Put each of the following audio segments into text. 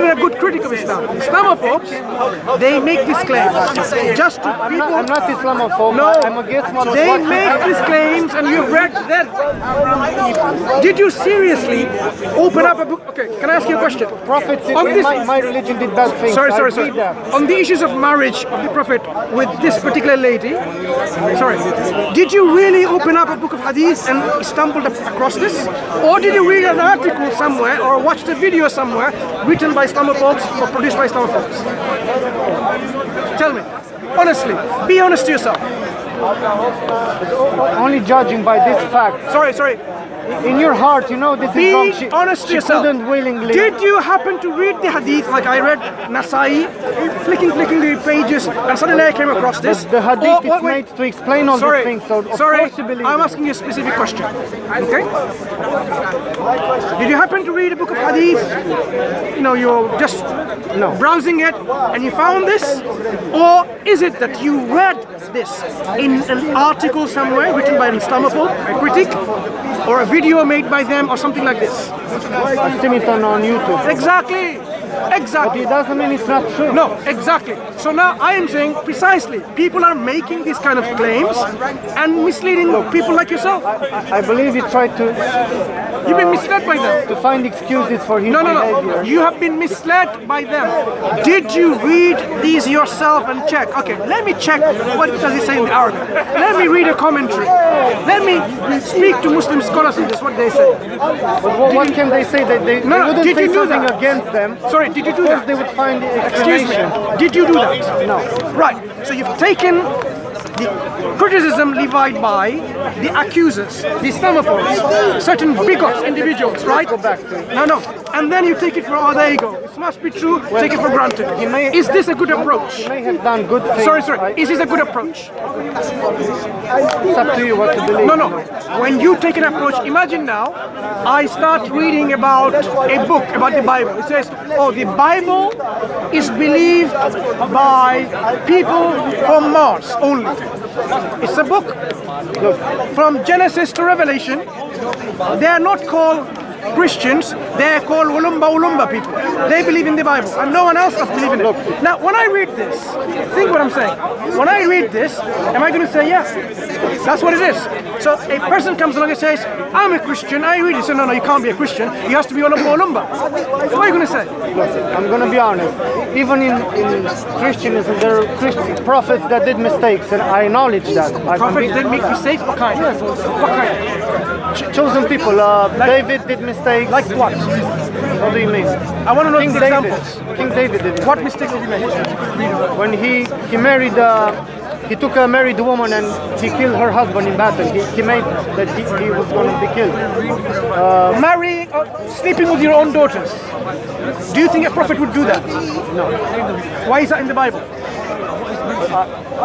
even a good critic of Islam. Islamophobes, they make these claims. Just to people. I'm not Islamophobe. No, I'm against what they make these claims, and you've read them. Did you seriously open up a book? Okay, can I ask you a question? Prophets in my religion did bad things. Sorry. On the issues of marriage of the Prophet with this particular lady, did you really open up a book of hadith and stumbled across this? Or did you read an article somewhere or watch a video somewhere written by Islamophobes or produced by Islamophobes? Tell me, honestly, be honest to yourself. Only judging by this fact. Sorry. In your heart, you know this is wrong. Be honest to yourself. Couldn't willingly. Did you happen to read the hadith like I read Nasai, flicking the pages, and suddenly I came across this? The hadith is made to explain all these things, so of course you believe I'm it. asking you a specific question. Okay? Did you happen to read a book of hadith? You know, you're just browsing it and you found this? Or is it that you read this in an article somewhere written by an Islamophobe, a critic, or a video made by them, or something like this? I've seen it on YouTube. Exactly. But it doesn't mean it's not true. No, exactly. So now I am saying precisely, people are making these kind of claims and misleading people like yourself. I believe you tried to... You've been misled by them. To find excuses for his behavior. No. You have been misled by them. Did you read these yourself and check? Okay, let me check what does it say in the Arabic. Let me read a commentary. Let me speak to Muslim scholars on this, what they say. But what can they say? They wouldn't say something against them. Sorry, did you do that? They would find the explanation. Excuse me, did you do that? No. Right, so you've taken the criticism levied by the accusers, the Islamophobes, certain bigots, individuals, right? Go back to it. No. And then you take it for, oh, there you go. It must be true, take it for granted. Is this a good approach? He may have done good things. Sorry. Is this a good approach? It's up to you what to believe. No. When you take an approach, imagine now, I start reading about a book about the Bible. It says, oh, the Bible is believed by people from Mars only. It's a book. Look, from Genesis to Revelation. They are not called Christians, they are called Ulumba people. They believe in the Bible, and no one else must believe in it. Now, when I read this, think what I'm saying. When I read this, am I going to say, yes, that's what it is? So a person comes along and says, I'm a Christian, I read it. So no, you can't be a Christian. You have to be Ulumba. What are you going to say? I'm going to be honest. Even in Christianism, there are Christian prophets that did mistakes, and I acknowledge that. Prophets did make mistakes? What kind? Yes. What kind? Chosen people. David did mistakes. Like what? What do you mean? I want to know King the David. examples. King David did. What mistakes did he make? When he married, he took a married woman and he killed her husband in battle. He made that he was going to be killed. Sleeping with your own daughters. Do you think a prophet would do that? No. Why is that in the Bible?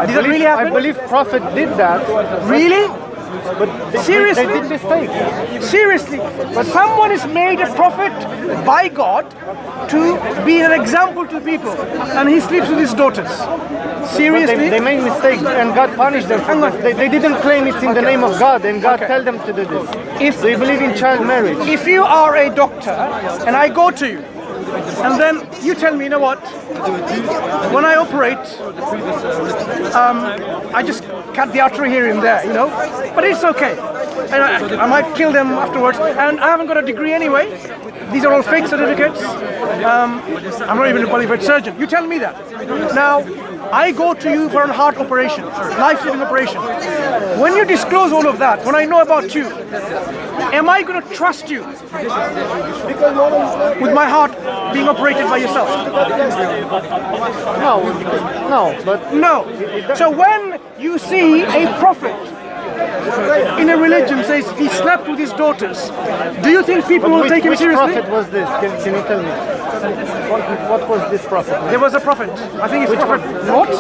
Did that really happen? I believe prophet did that. Really? But seriously? They did mistakes. Seriously? But someone is made a prophet by God to be an example to people, and he sleeps with his daughters. Seriously? They made mistakes and God punished them for this. They didn't claim it's in the name of God, and God tell them to do this. Do you believe in child marriage? If you are a doctor and I go to you and then you tell me, you know what, when I operate, I just cut the artery here and there, you know, but it's okay. And I might kill them afterwards, and I haven't got a degree anyway. These are all fake certificates. I'm not even a qualified surgeon. You tell me that. Now, I go to you for a heart operation, life-saving operation. When you disclose all of that, when I know about you, am I going to trust you with my heart being operated by yourself? No. So when you see a prophet in a religion says he slept with his daughters, do you think people will take him seriously? Which prophet was this? Can you tell me? What was this prophet? There was a prophet. I think it's Prophet Lot.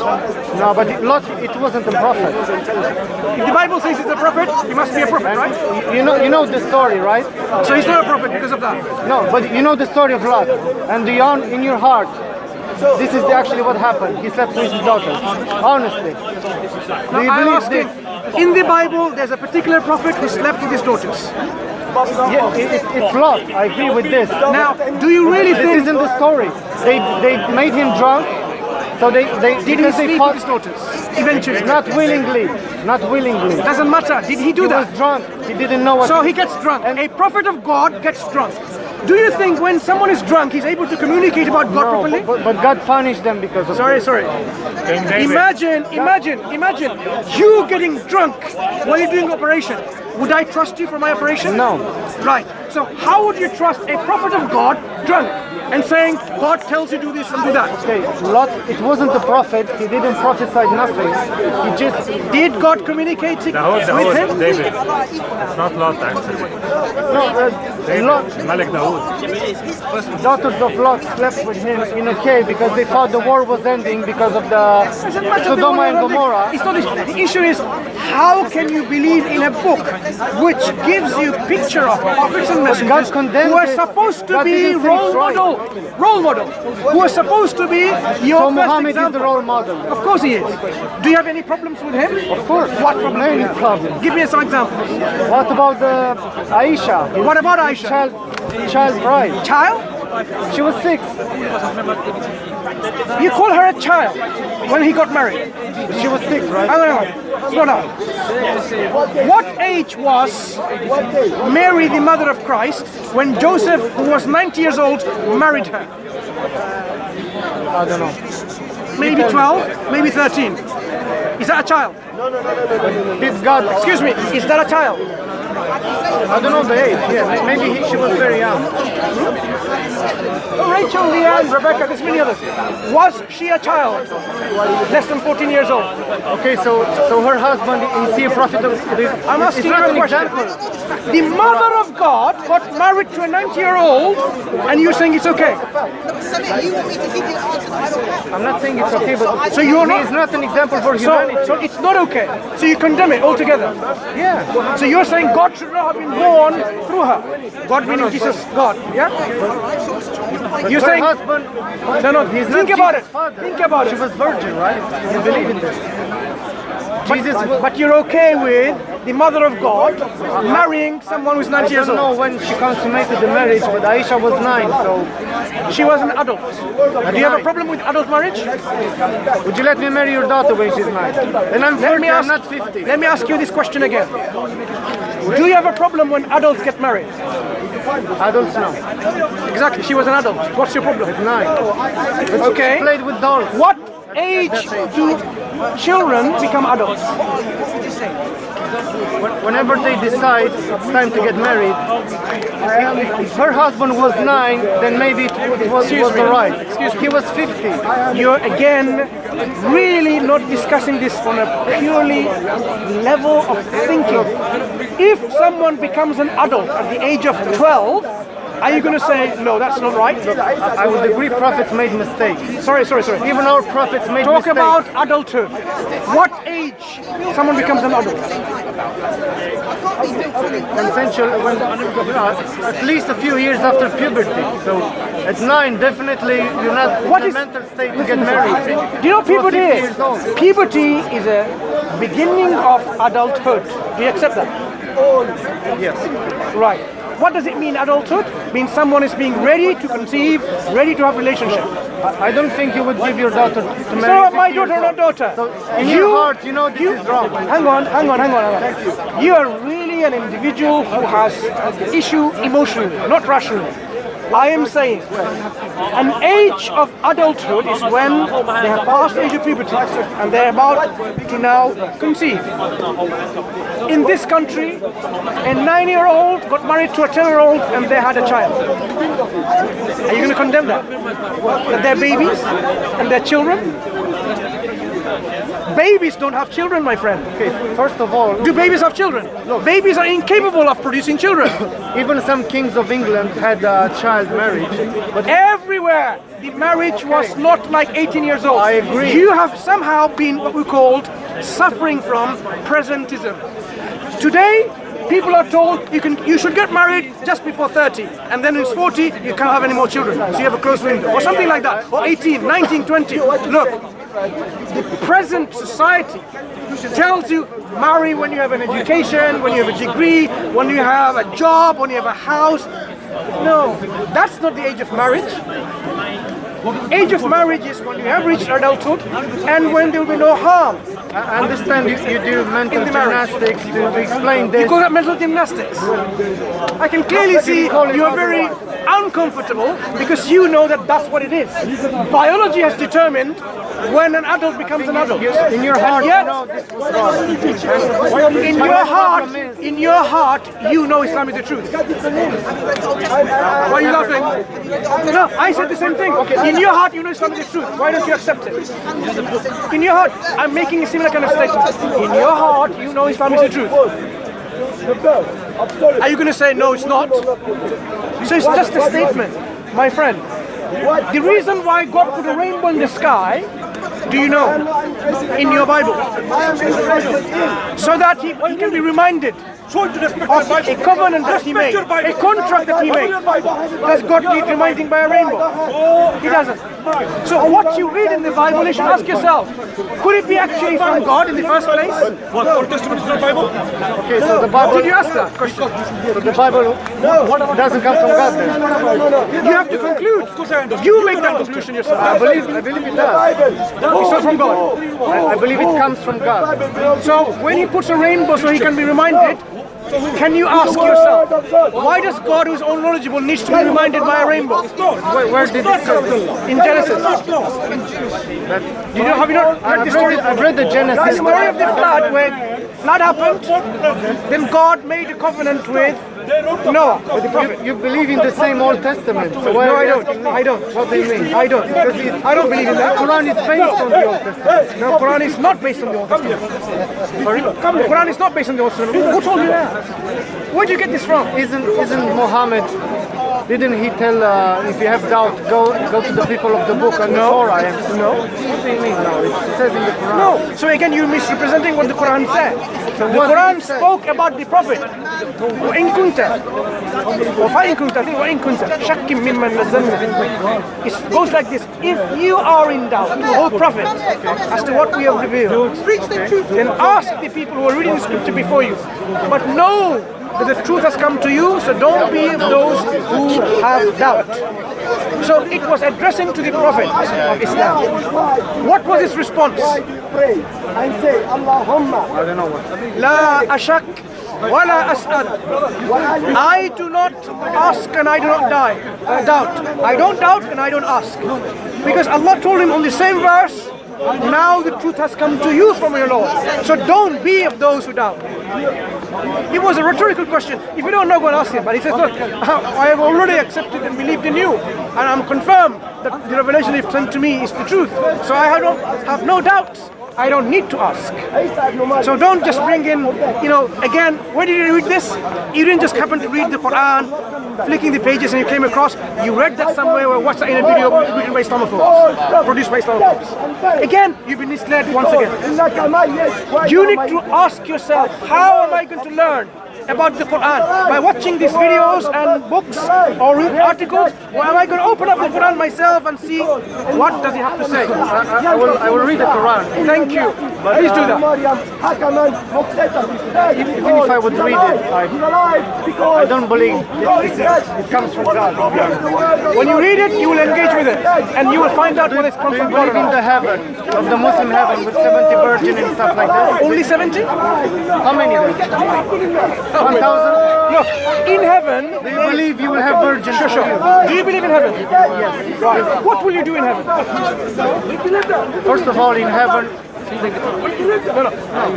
No, but it wasn't a prophet. If the Bible says it's a prophet, he must be a prophet, right? You know the story, right? So he's not a prophet because of that? No, but you know the story of Lot. And in your heart, this is actually what happened. He slept with his daughters. Honestly. Do you believe this? In the Bible, there's a particular prophet who slept with his daughters. Yeah, it's lost. I agree with this. Now, do you really This think... isn't the story. They made him drunk, so they Did he because they sleep fought with his daughters? Eventually. not willingly, not willingly. Doesn't matter. Did he do He that? was drunk. He didn't know what. So he gets drunk. A prophet of God gets drunk. Do you think when someone is drunk, he's able to communicate about God No, properly? but God punished them because of Sorry, this. sorry. Imagine you getting drunk while you're doing operation. Would I trust you for my operation? No. Right. So how would you trust a prophet of God drunk and saying God tells you do this and do that? Okay, Lot, it wasn't a prophet. He didn't prophesy nothing. He just Did God communicate with him? David. It's not Lot actually. no. Lot, Malik Dawood. daughters of Lot slept with him in a cave because they thought the war was ending because of the Doesn't matter Sodom and the- Gomorrah. It's not the issue is how can you believe in a book which gives you picture of prophets and messengers condemned who are it. supposed to God be didn't say it's right. role model, who are supposed to be your So best Muhammad is example. the role model. Of course he is. Do you have any problems with him? Of course. What problems? do Many you have? problems. Give me some examples. What about the Aisha? What about Aisha? Child bride. Child? She was 6. You call her a child when he got married. She was 6, right? Hang on. Slow down. What age was Mary, the mother of Christ, when Joseph, who was 90 years old, married her? I don't know. Maybe 12, maybe 13. Is that a child? Did God? Excuse me, is that a child? I don't know the age. Yeah, maybe she was very young. Rachel, Leanne, Rebecca, there's many others. Was she a child? Less than 14 years old. Okay, so her husband is he a prophet of? I'm asking it's not you a an question. example. The mother of God got married to a 90-year-old, and you're saying it's okay. I'm not saying it's okay, but So you're not- He's not an example for humanity. So it's not okay. So you condemn it altogether. Yeah. So you're saying God should not have been born through her. God meaning Jesus, God. Yeah? You're Her saying husband. no. He's Think not about it. Jesus' father. Think about She it. was virgin, right? You believe in this? Jesus. But you're okay with the mother of God marrying someone who's 90 I years don't know old. when she consummated the marriage, but Aisha was 9. So She was an adult. Do you have a problem with adult marriage? would you let me marry your daughter when she's 9? And I'm 40. I'm not 50. Let me ask you this question again. Do you have a problem when adults get married? Adults now. Exactly. She was an adult. What's your problem? 9. But Okay. She played with dolls. What age do children become adults? Whenever they decide it's time to get married, if her husband was 9, then maybe it was alright. He was 50. You're again really not discussing this on a purely level of thinking. If someone becomes an adult at the age of 12, are you going to say, no, that's not right? I would agree prophets made mistakes. Sorry. Even our prophets made Talk mistakes. about adulthood. What age someone becomes an adult? Consensual, at least a few years after puberty. So at 9, definitely you're not What in is- a mental state to get married. Do you know You are puberty 50 is? years old. Puberty is a beginning of adulthood. Do you accept that? Yes. Right. What does it mean, adulthood? Means someone is being ready to conceive, ready to have relationship. I don't think you would give your daughter to So marry. my 50 daughter, years not old. daughter. So in your heart, you know this is wrong. Hang on. You are really an individual who has issue emotionally, not rationally. I am saying an age of adulthood is when they have passed the age of puberty and they're about to now conceive. In this country, a 9-year-old got married to a 10-year-old and they had a child. Are you going to condemn that? That they're babies and they're children? Babies don't have children, my friend. Okay, first of all, Do babies have children? No. Babies are incapable of producing children. even some kings of England had child marriage, but Everywhere, the marriage was not like 18 years old. I agree. You have somehow been what we called suffering from presentism. Today, people are told you should get married just before 30, and then when it's 40, you can't have any more children. So you have a closed window, or something like that, or 18, 19, 20. Look, the present society tells you marry when you have an education, when you have a degree, when you have a job, when you have a house. No, that's not the age of marriage. The age of marriage is when you have reached adulthood and when there will be no harm. I understand you do mental gymnastics to explain this. You call that mental gymnastics. I can clearly see you are very uncomfortable because you know that that's what it is. Biology has determined when an adult becomes an adult. In your heart, Yet, you know this was wrong. in your heart, you know Islam is the truth. Why are you laughing? No, I said the same thing. In your heart, you know Islam is the truth. Why don't you accept it? In your heart, I'm making a similar kind of statement. In your heart, you know Islam is the truth. Are you going to say no, it's not? So it's just a statement, my friend. The reason why God put a rainbow in the sky, do you know? In your Bible. So that he can be reminded of a covenant that he made, a contract that he made. Does God need reminding by a rainbow? He doesn't. So what you read in the Bible, you should ask yourself, could it be actually from God in the first place? What, Old Testament is not Bible? Okay, so the Bible... Did you ask that question? So the Bible doesn't come from God then? You have to conclude. You make that conclusion yourself. I believe it does. It's not from God. I believe it comes from God. So when he puts a rainbow so he can be reminded, can you ask yourself, why does God, who is all knowledgeable, needs to be reminded by a rainbow? Where did it say? In Genesis. Have you not read the story? I've read the Genesis. The story of the flood, when flood happened, then God made a covenant with Noah, with the prophet. You believe in the same Old Testament. So why No, are I you don't. asking me? I don't. What do you mean? I don't. I don't believe in The that. Quran is based on the Old Testament. No, Quran is not based on the Old Testament. Sorry? The Quran is not based on the Old Testament. Who told you that? Where did you get this from? Isn't Muhammad? Didn't he tell if you have doubt, go to the people of the book and the Torah? No. What do you mean? No, it says in the Quran. No. So again, you're misrepresenting what the Quran said. The what Quran did it say? spoke about the prophet. وإن كنت وفإن كنت وإن كنت شك ممن نزلنا. It goes like this: if you are in doubt, the whole prophet, as to what we have revealed, then ask the people who are reading the scripture before you. But know that the truth has come to you, so don't be of those who have doubt. So it was addressing to the Prophet of Islam. What was his response? I don't know what. لا أشك ولا أسأل. I do not ask and I do not doubt. I don't doubt and I don't ask. Because Allah told him on the same verse, now the truth has come to you from your Lord. So don't be of those who doubt. It was a rhetorical question. If you don't know, go and ask him. But he says, look, I have already accepted and believed in you. And I'm confirmed that the revelation you've sent to me is the truth. So I have no doubts. I don't need to ask. So don't just bring in, again, where did you read this? You didn't just happen to read the Quran, flicking the pages and you came across, you read that somewhere or watched that in a video written by Islamophobes, produced by Islamophobes. Again, you've been misled once again. You need to ask yourself, how am I going to learn about the Quran? By watching these videos and books or read articles, or am I going to open up the Quran myself and see what does he have to say? I will read the Quran. Thank you. Please do that. Even if I would read it, I don't believe it comes from God. When you read it, you will engage with it, and you will find out whether it's come Do you from God or believe in not. the heaven, of the Muslim heaven with 70 virgins and stuff like that? Only 70? How many then? 1,000? No, in heaven. Do you believe you will have virgins? Sure. Do you believe in heaven? Yes. Right. What will you do in heaven? First of all, in heaven, No,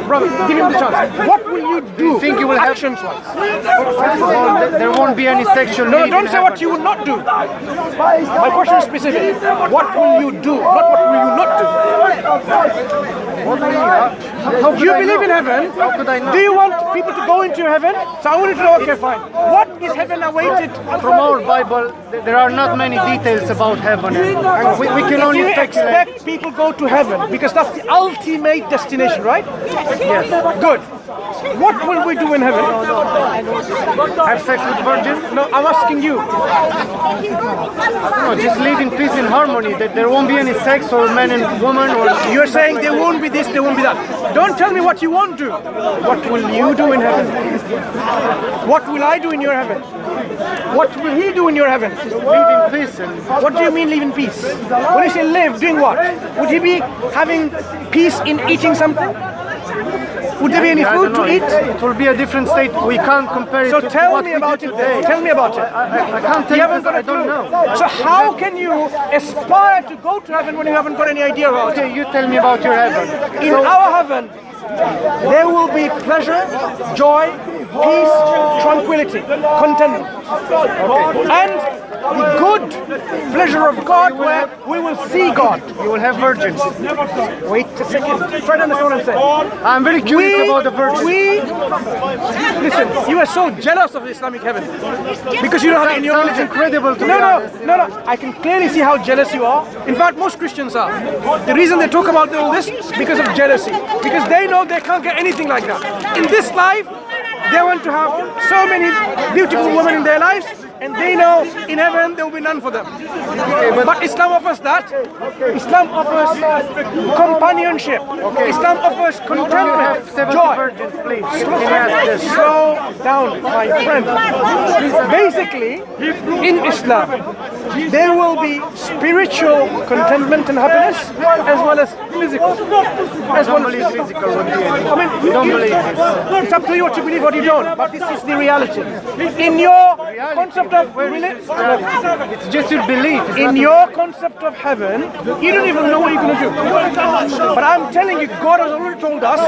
brother, give him the chance. What will you do? think you will have- actions-wise? first of all, there won't be any sexual No, need don't in say what heaven. you will not do. My question is specific. What will you do? Not what will you not do. How could You I believe know? in heaven. How could I know? Do you want people to go into heaven? So I want you to know, okay, fine. What is heaven awaited? From our Bible, there are not many details about heaven. And we can If only you speculate. expect people go to heaven, because that's the ultimate destination, right? Yes. Good. what will we do in heaven? Have sex with virgins? No, I'm asking you. No, just live in peace and harmony. That there won't be any sex or man and woman or. You're saying there won't be this, there won't be that. Don't tell me what you won't do. What will you do in heaven? What will I do in your heaven? What will he do in your heaven? Live in peace and. What do you mean live in peace? When you say live, doing what? Would he be having peace in eating something? Would there be any I food don't know. to eat? It will be a different state. We can't compare it So to tell what me we about do it today. then. Tell me about it. I can't tell You you haven't because got I a don't clue. know. So how can you aspire to go to heaven when you haven't got any idea about it? Okay, you tell me about your heaven. In our heaven, there will be pleasure, joy, peace, tranquility, contentment. And the good pleasure of God where we will see God. You will have virgins. Wait a second. Try to understand what I'm saying. I'm very curious about the virgins. Listen, you are so jealous of the Islamic heaven because you don't have it in your Sounds religion. incredible to me. No. I can clearly see how jealous you are. In fact, most Christians are. The reason they talk about all this because of jealousy. Because they know they can't get anything like that. In this life, they want to have so many beautiful women in their lives, and they know in heaven there will be none for them. But Islam offers that. Islam offers companionship. Islam offers contentment, joy. Virgins, please. Can you ask this? Slow down, my friend. Basically, in Islam, there will be spiritual contentment and happiness as well as physical. I don't believe physical would be any. I mean, Don't believe this. it's up to you what you believe, what you don't. But this is the reality. In your concept of religion, It's just your belief. It's in not your concept of heaven, you don't even know what you're going to do. But I'm telling you, God has already told us,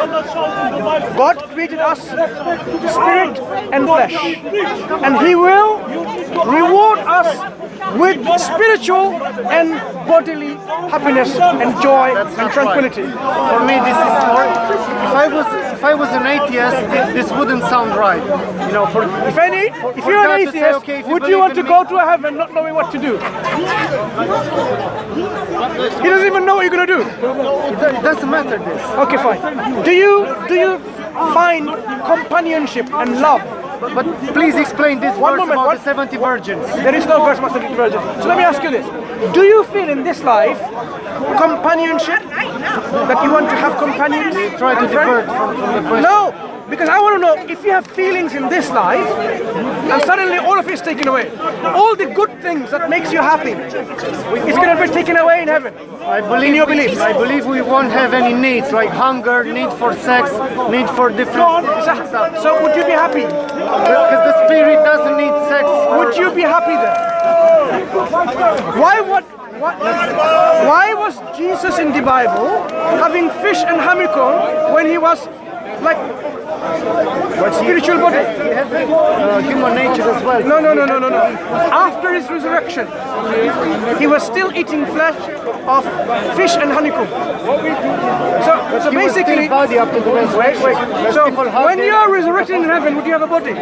God created us spirit and flesh. And He will reward us with spiritual and bodily happiness and joy and tranquility. For me, this is more. If I was an atheist, this wouldn't sound right. You know, If you're God an to say, atheist, okay, if you would you want to believe in go to a heaven not knowing what to do? He doesn't even know what you're going to do. it doesn't matter this. Okay, fine. Do you find companionship and love? But please explain this One verse moment, about what? the 70 virgins. There is no verse Master Virgin. So let me ask you this. Do you feel in this life companionship? That you want to have companions? Try to and friends? divert from the question. No, because I want to know if you have feelings in this life and suddenly all of it is taken away. All the good things that makes you happy, it's going to be taken away in heaven. In your beliefs. I believe we won't have any needs like hunger, need for sex, need for different stuff. So would you be happy? Because the spirit doesn't need sex. Would you be happy then? Why was Jesus in the Bible having fish and honeycomb when he was like spiritual body? He has human nature as well. No. After his resurrection, he was still eating flesh of fish and honeycomb. So He was basically, still body after the resurrection. There's so people hug when him. you are resurrected in heaven, would you have a body?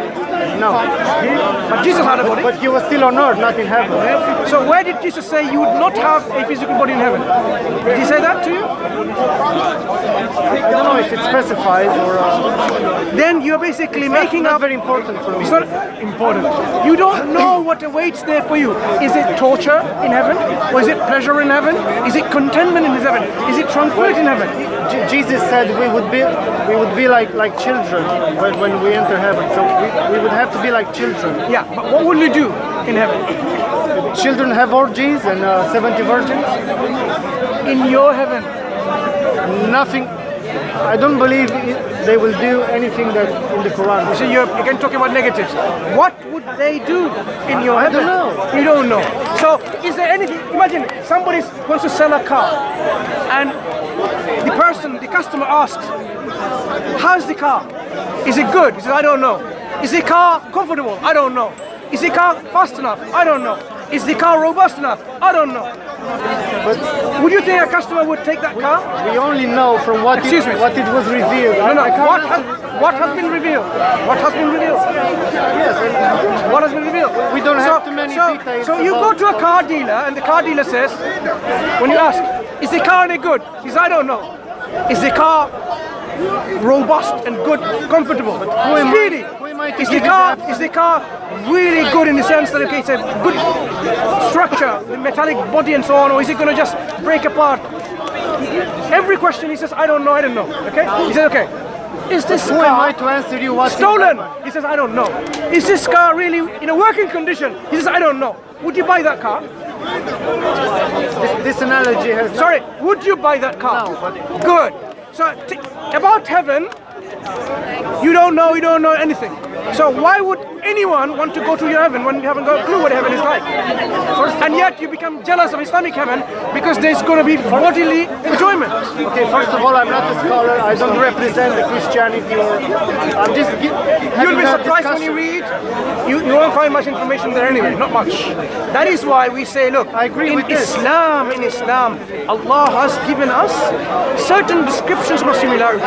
No. But Jesus had a body. But he was still on earth, not in heaven. So where did Jesus say you would not have a physical body in heaven? Did he say that to you? I don't know if it specifies or. Then you're basically making Not up. very important for me. It's not important. You don't know what awaits there for you. Is it torture in heaven? Or is it pleasure in heaven? Is it contentment in heaven? Is it tranquility in heaven? Jesus said we would be like children when we enter heaven. So we would have to be like children. Yeah, but what will you do in heaven? Children have orgies and 70 virgins. In your heaven? Nothing. I don't believe they will do anything that in the Quran. So you're again talking about negatives. What would they do in your heaven? don't know. You don't know. So is there anything? Imagine somebody wants to sell a car, and the customer asks, "How's the car? Is it good?" He says, "I don't know." Is the car comfortable? I don't know. Is the car fast enough? I don't know. Is the car robust enough? I don't know. But Would you think a customer would take that car? we only know from what Excuse me. it was revealed. No. I can't What has been revealed? What has been revealed? Yes, What has been revealed? we don't have too many details. So you go to a car dealer and the car dealer says, when you ask, is the car any good? He says, I don't know. Is the car robust and good, comfortable, speedy? who am I to Is give the car really good in the sense that, okay, it's a good structure, the metallic body and so on, or is it going to just break apart? Every question he says, I don't know, okay? He says, okay, is this Who am I car to answer you what's stolen? He says, I don't know. Is this car really in a working condition? He says, I don't know. Would you buy that car? This analogy has Sorry, would you buy that car? No, but Good. So about heaven, you don't know anything. So why would anyone want to go to your heaven when you haven't got a clue what heaven is like? And yet you become jealous of Islamic heaven because there's going to be bodily enjoyment. Okay, first of all, I'm not a scholar. I don't represent the Christianity, or I'm just. You'll be surprised when you read. You won't find much information there anyway, not much. That is why we say, look, I agree with this. in Islam, Allah has given us certain descriptions of similarity.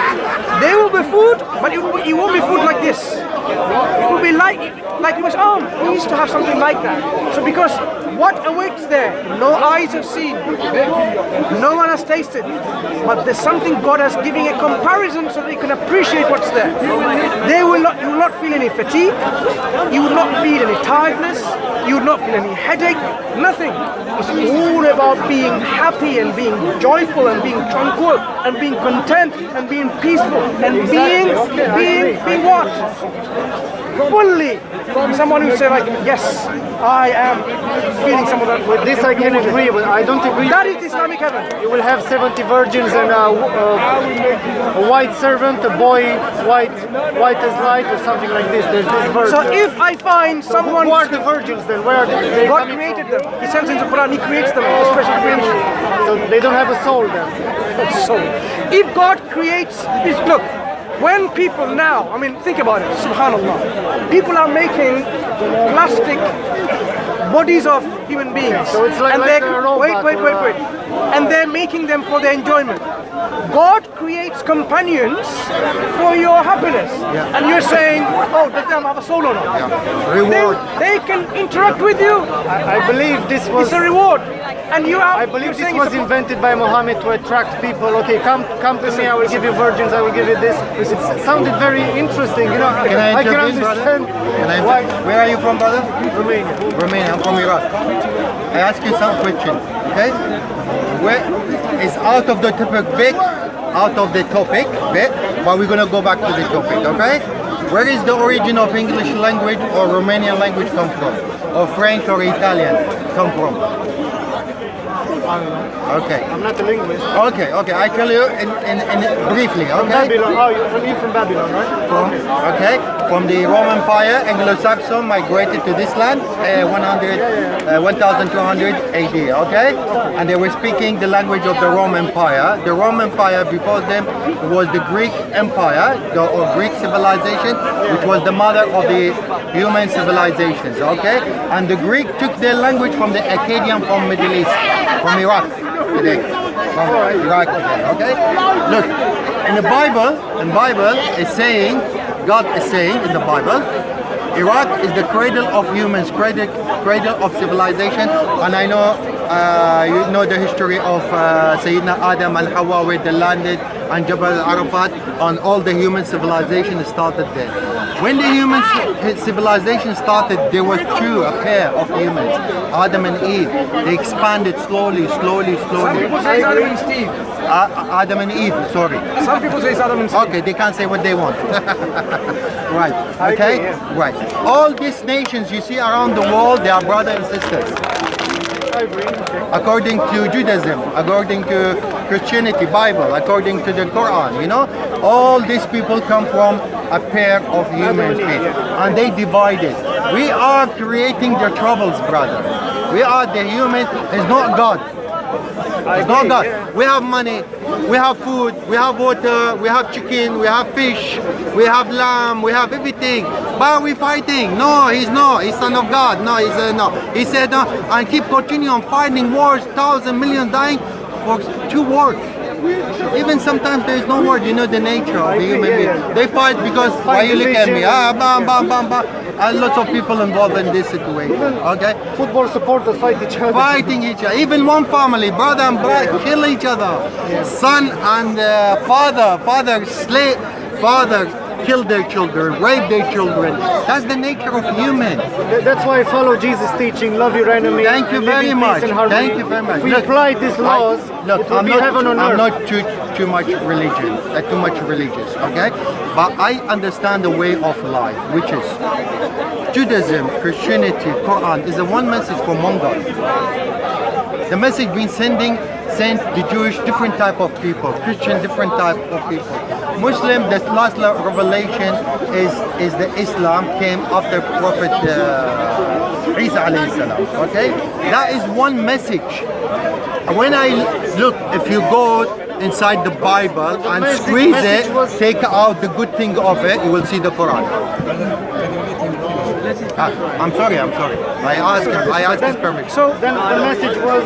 There will be food, but it won't be food like this. It will be like it was, we used to have something like that. So because what awaits there, no eyes have seen, no one has tasted, but there's something God has given a comparison so that you can appreciate what's there. You will not feel any fatigue, you will not feel any tiredness, you will not feel any headache, nothing. It's all about being happy and being joyful and being tranquil and being content and being peaceful and being what? Fully. Someone who say like, yes, I am feeling some of that. With this I can agree, but I don't agree. That is Islamic heaven. You will have 70 virgins and a white servant, a boy, white as light, or something like this. There's this verse. So if I find someone, who are the virgins then? Where are they? God created them. He sends in the Quran, He creates them with a special creation. So they don't have a soul then. So if God creates, look, when people now, I mean, think about it, subhanallah, people are making plastic bodies of human beings. So it's like, and like a robot. Wait. And they're making them for their enjoyment. God creates companions for your happiness. Yeah. And you're saying, oh, does them have a soul or not? Yeah. Reward. They can interact with you. I believe this was. It's a reward. And you are. I believe this was invented by Muhammad to attract people. Okay, come to me. I will give you virgins. I will give you this. It sounded very interesting. You know, Can I can intervene, brother? understand. Why? Where are you from, brother? Romania. Romania. I'm from Iraq. I ask you some question, okay? Where is out of the topic bit, but we're gonna go back to the topic, okay? Where is the origin of English language or Romanian language come from? Or French or Italian come from? I don't know. Okay. I'm not a linguist. Okay, I tell you in briefly, From okay? Babylon. Oh, you're from Babylon, right? From the Roman Empire, Anglo-Saxon migrated to this land 1200 AD, okay? And they were speaking the language of the Roman Empire. The Roman Empire before them was the Greek Empire, or Greek civilization, which was the mother of the human civilizations, okay? And the Greek took their language from the Akkadian from Middle East, from Iraq today. From Iraq today, okay? Look, in the Bible is saying, God is saying in the Bible, Iraq is the cradle of humans, cradle of civilization, and I know you know the history of Sayyidina Adam and Hawa where they landed and Jabal Arafat, and all the human civilization started there. When the human civilization started, there was a pair of humans, Adam and Eve. They expanded slowly. Some people say it's Adam and Steve. Adam and Eve, sorry. Some people say it's Adam and Steve. Okay, they can't say what they want. Right, okay? Right. All these nations you see around the world, they are brothers and sisters. I agree. According to Judaism, according to Christianity, Bible, according to the Quran, you know, all these people come from a pair of human beings, and they divided. We are creating their troubles, brother. We are the human. It's not God. It's not God. We have money, we have food, we have water, we have chicken, we have fish, we have lamb, we have everything. But we're fighting. No, he's not. He's son of God. No, he's no. He said no, and keep continuing fighting wars, 1,000 million dying for 2 words. Even sometimes there is no word. You know the nature of the human being. They fight because why you look at me? Bam, bam, bam, bam. And lots of people involved in this situation. Okay. Football supporters fight each other. Fighting each other. Even one family, brother and brother, kill each other. Son and father kill their children, rape their children. That's the nature of human. That's why I follow Jesus' teaching, love your enemy. Thank you very much. Thank you very much. If we apply these laws, I'm not too much religious, okay? But I understand the way of life, which is Judaism, Christianity, Quran is a one message from one God. The message being sent the Jewish different type of people, Christian different type of people. Muslim, the last revelation is the Islam came after Prophet Isa alayhi salam. Okay, that is one message. When I look, if you go inside the Bible and squeeze it, take out the good thing of it, you will see the Quran. I'm sorry. I asked his permission. So then the message was,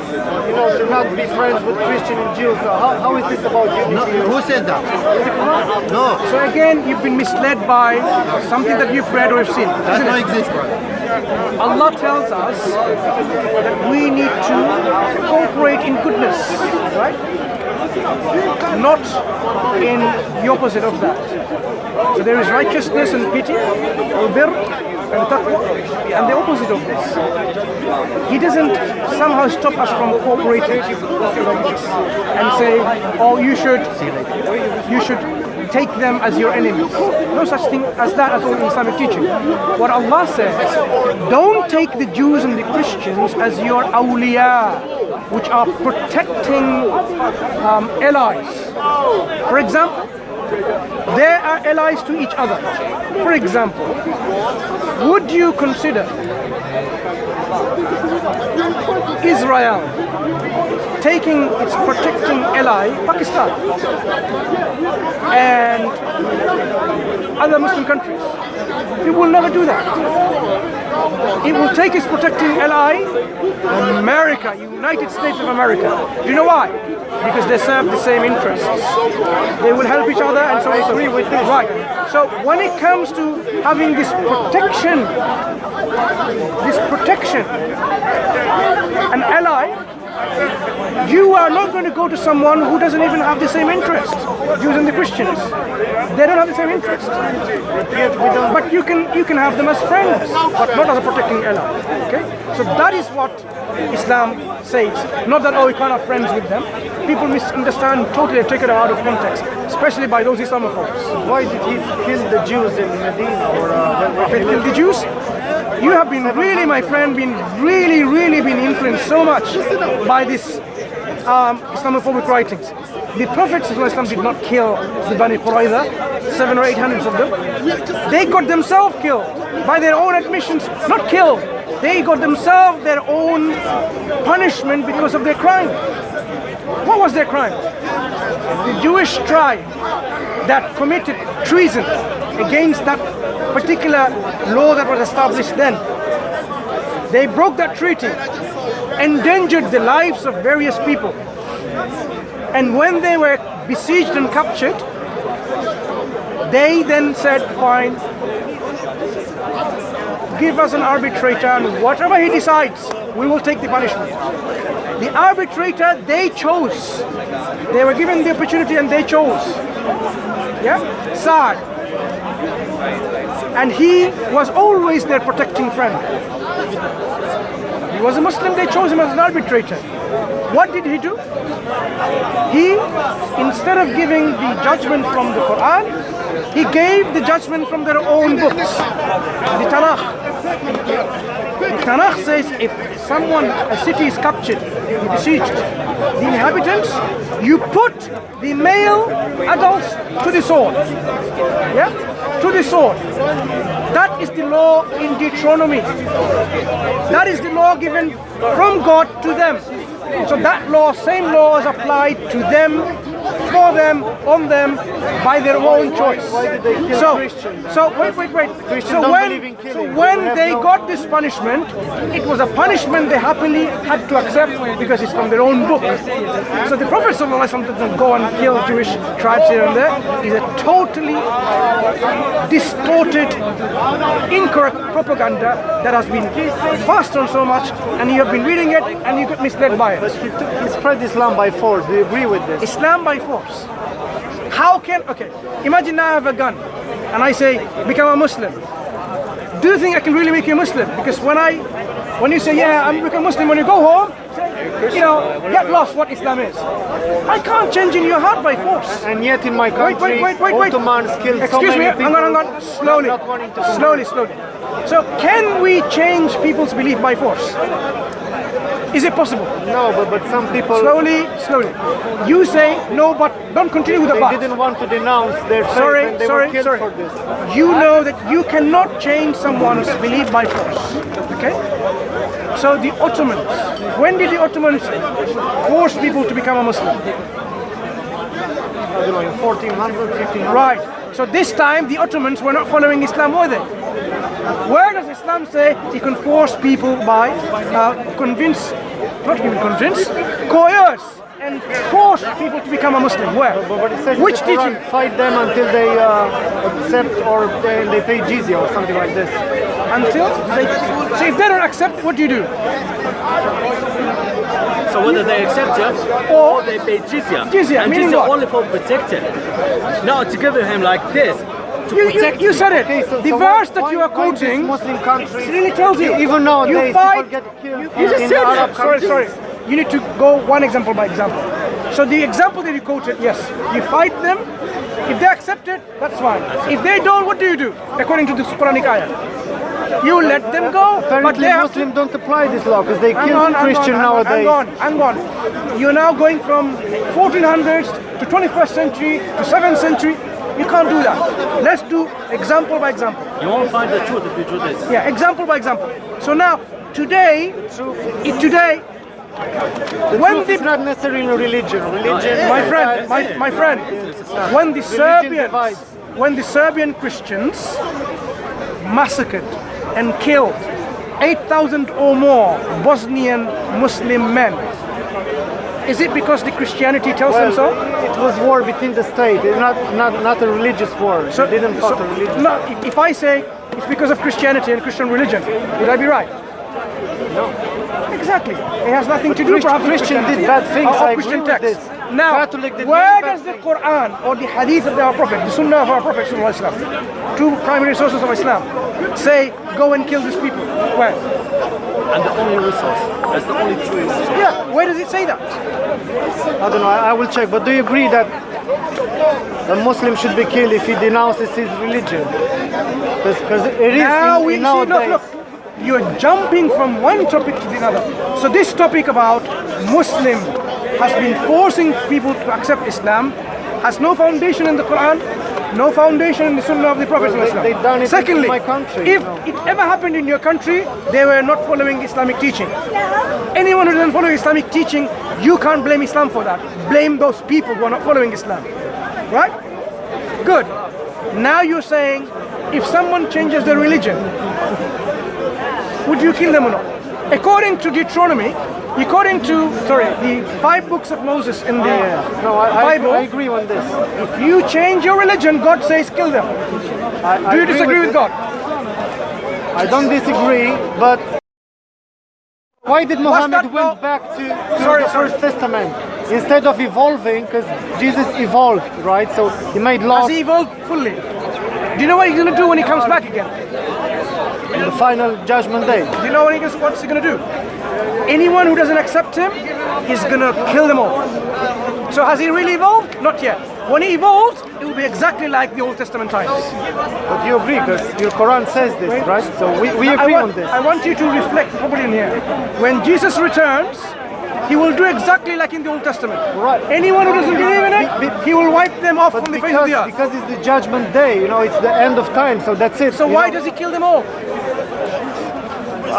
to not be friends with Christian and Jews. So how is this about unity? No, who said that? No. So again, you've been misled by something that you've read or have seen. That doesn't exist, brother. Allah tells us that we need to cooperate in goodness, right? Not in the opposite of that. So there is righteousness and pity, al-birr and taqwa, and the opposite of this. He doesn't somehow stop us from cooperating and say, oh, you should take them as your enemies. No such thing as that at all in Islamic teaching. What Allah says, don't take the Jews and the Christians as your awliya, which are protecting allies. For example, they are allies to each other. For example, would you consider Israel taking its protecting ally, Pakistan, and other Muslim countries? It will never do that. It will take its protecting ally, America, United States of America. Do you know why? Because they serve the same interests. They will help each other and so on. I agree with this. Right. So when it comes to having this protection, an ally, you are not going to go to someone who doesn't even have the same interest. Jews and the Christians, they don't have the same interest. But you can have them as friends, but not as a protecting ally. Okay? So that is what Islam says. Not that, oh, we can't have friends with them. People misunderstand, totally take it out of context, especially by those Islamophobes. Why did he kill the Jews in Medina? Prophet killed the Jews? You have been really, my friend, really been influenced so much by this Islamophobic writings. The Prophet ﷺ did not kill the Bani Qurayza, 700 or 800 of them. They got themselves killed by their own admissions, not killed. They got themselves their own punishment because of their crime. What was their crime? The Jewish tribe that committed treason against that particular law that was established then. They broke that treaty, endangered the lives of various people. And when they were besieged and captured, they then said, fine, give us an arbitrator, and whatever he decides, we will take the punishment. The arbitrator, they chose. They were given the opportunity and they chose. Yeah? Saad. And he was always their protecting friend. He was a Muslim, they chose him as an arbitrator. What did he do? He, instead of giving the judgment from the Quran, he gave the judgment from their own books, the Tanakh. The Tanakh says if a city is captured, besieged, the inhabitants, you put the male adults to the sword. Yeah? To the sword. That is the law in Deuteronomy. That is the law given from God to them. So that law, same law is applied to them for them, on them, by their own choice. Why did they kill Christians? So wait. Christians don't believe in killing. When they got this punishment, it was a punishment they happily had to accept because it's from their own book. So the Prophet ﷺ doesn't go and kill Jewish tribes here and there. It's a totally distorted, incorrect propaganda that has been passed on so much, and you have been reading it and you get misled by it. But he spread Islam by force. Do you agree with this? Islam by force. How can, okay, imagine now I have a gun and I say, become a Muslim. Do you think I can really make you a Muslim? Because when you say, yeah, I'm become Muslim, when you go home, you know, get lost what Islam is. I can't change in your heart by force. And yet in my country, Ottomans killed so Excuse many me, people. hang on. Slowly. So can we change people's belief by force? Is it possible? No, but some people... Slowly. You say no, but don't continue with the but. They didn't want to denounce their faith and they were killed for this. You know that you cannot change someone's belief by force. Okay? So the Ottomans, when did the Ottomans force people to become a Muslim? I don't know, in 1400, 1500. Right. So this time the Ottomans were not following Islam, were they? Where does Islam say you can force people by coerce and force people to become a Muslim? Where? But it says Which in the Quran, teaching? fight them until they accept or they pay jizya or something like this. Until they... So if they don't accept, what do you do? So whether they accept it or they pay jizya. And meaning jizya what? only for protecting. Not to give him like this. You said it. Okay, The verse that you are quoting Muslim countries, really tells you. even nowadays, you fight, people get killed you just in said Arab it. countries. Sorry. You need to go one example by example. So the example that you quoted, yes, you fight them. If they accept it, that's fine. If they don't, what do? According to the Quranic ayah, you let them go. Apparently but they Muslims don't apply this law because they kill Christian nowadays. Hang on. You're now going from 1400s to 21st century to 7th century. You can't do that. Let's do example by example. You won't find the truth if you do this. Yeah, example by example. So now, today, The when truth is not necessarily in religion. my friend, when the Serbian Christians massacred and killed 8,000 or more Bosnian Muslim men, is it because the Christianity tells them so? It was war between the state, not a religious war. So they didn't fight a religious. No, if I say it's because of Christianity and Christian religion, would I be right? No. Exactly. It has nothing to do perhaps with Christian Christianity did bad things. or I Christian agree with text. this. Now, Catholic did where bad does the things. Quran or the Hadith of our Prophet, the Sunnah of our Prophet, two primary sources of Islam, say go and kill these people? Where? And the only resource. That's the only true resource. Yeah. Where does it say that? I don't know, I will check. But do you agree that a Muslim should be killed if he denounces his religion? Because it is nowadays. Look. You're jumping from one topic to the other. So this topic about Muslim has been forcing people to accept Islam has no foundation in the Quran, no foundation in the Sunnah of the Prophet. They've done it Secondly, in my country. if it ever happened in your country, they were not following Islamic teaching. Anyone who doesn't follow Islamic teaching, you can't blame Islam for that. Blame those people who are not following Islam. Right? Good. Now you're saying if someone changes their religion, would you kill them or not? According to Deuteronomy, the 5 books of Moses in the Bible, I agree on this. if you change your religion, God says kill them. Do you disagree with God? I don't disagree, but why did Muhammad went back to the First Testament instead of evolving? Because Jesus evolved, right? So he made laws. Has he evolved fully? Do you know what he's going to do when he comes back again? In the final judgment day. Do you know what's he going to do? Anyone who doesn't accept him, he's going to kill them all. So has he really evolved? Not yet. When he evolves, it will be exactly like the Old Testament times. But you agree, because your Quran says this, right? So we agree on this. I want you to reflect properly in here. When Jesus returns, he will do exactly like in the Old Testament. Right. Anyone who doesn't believe in it, he will wipe them off from the face of the earth. Because it's the judgment day, it's the end of time, so that's it. So why does he kill them all?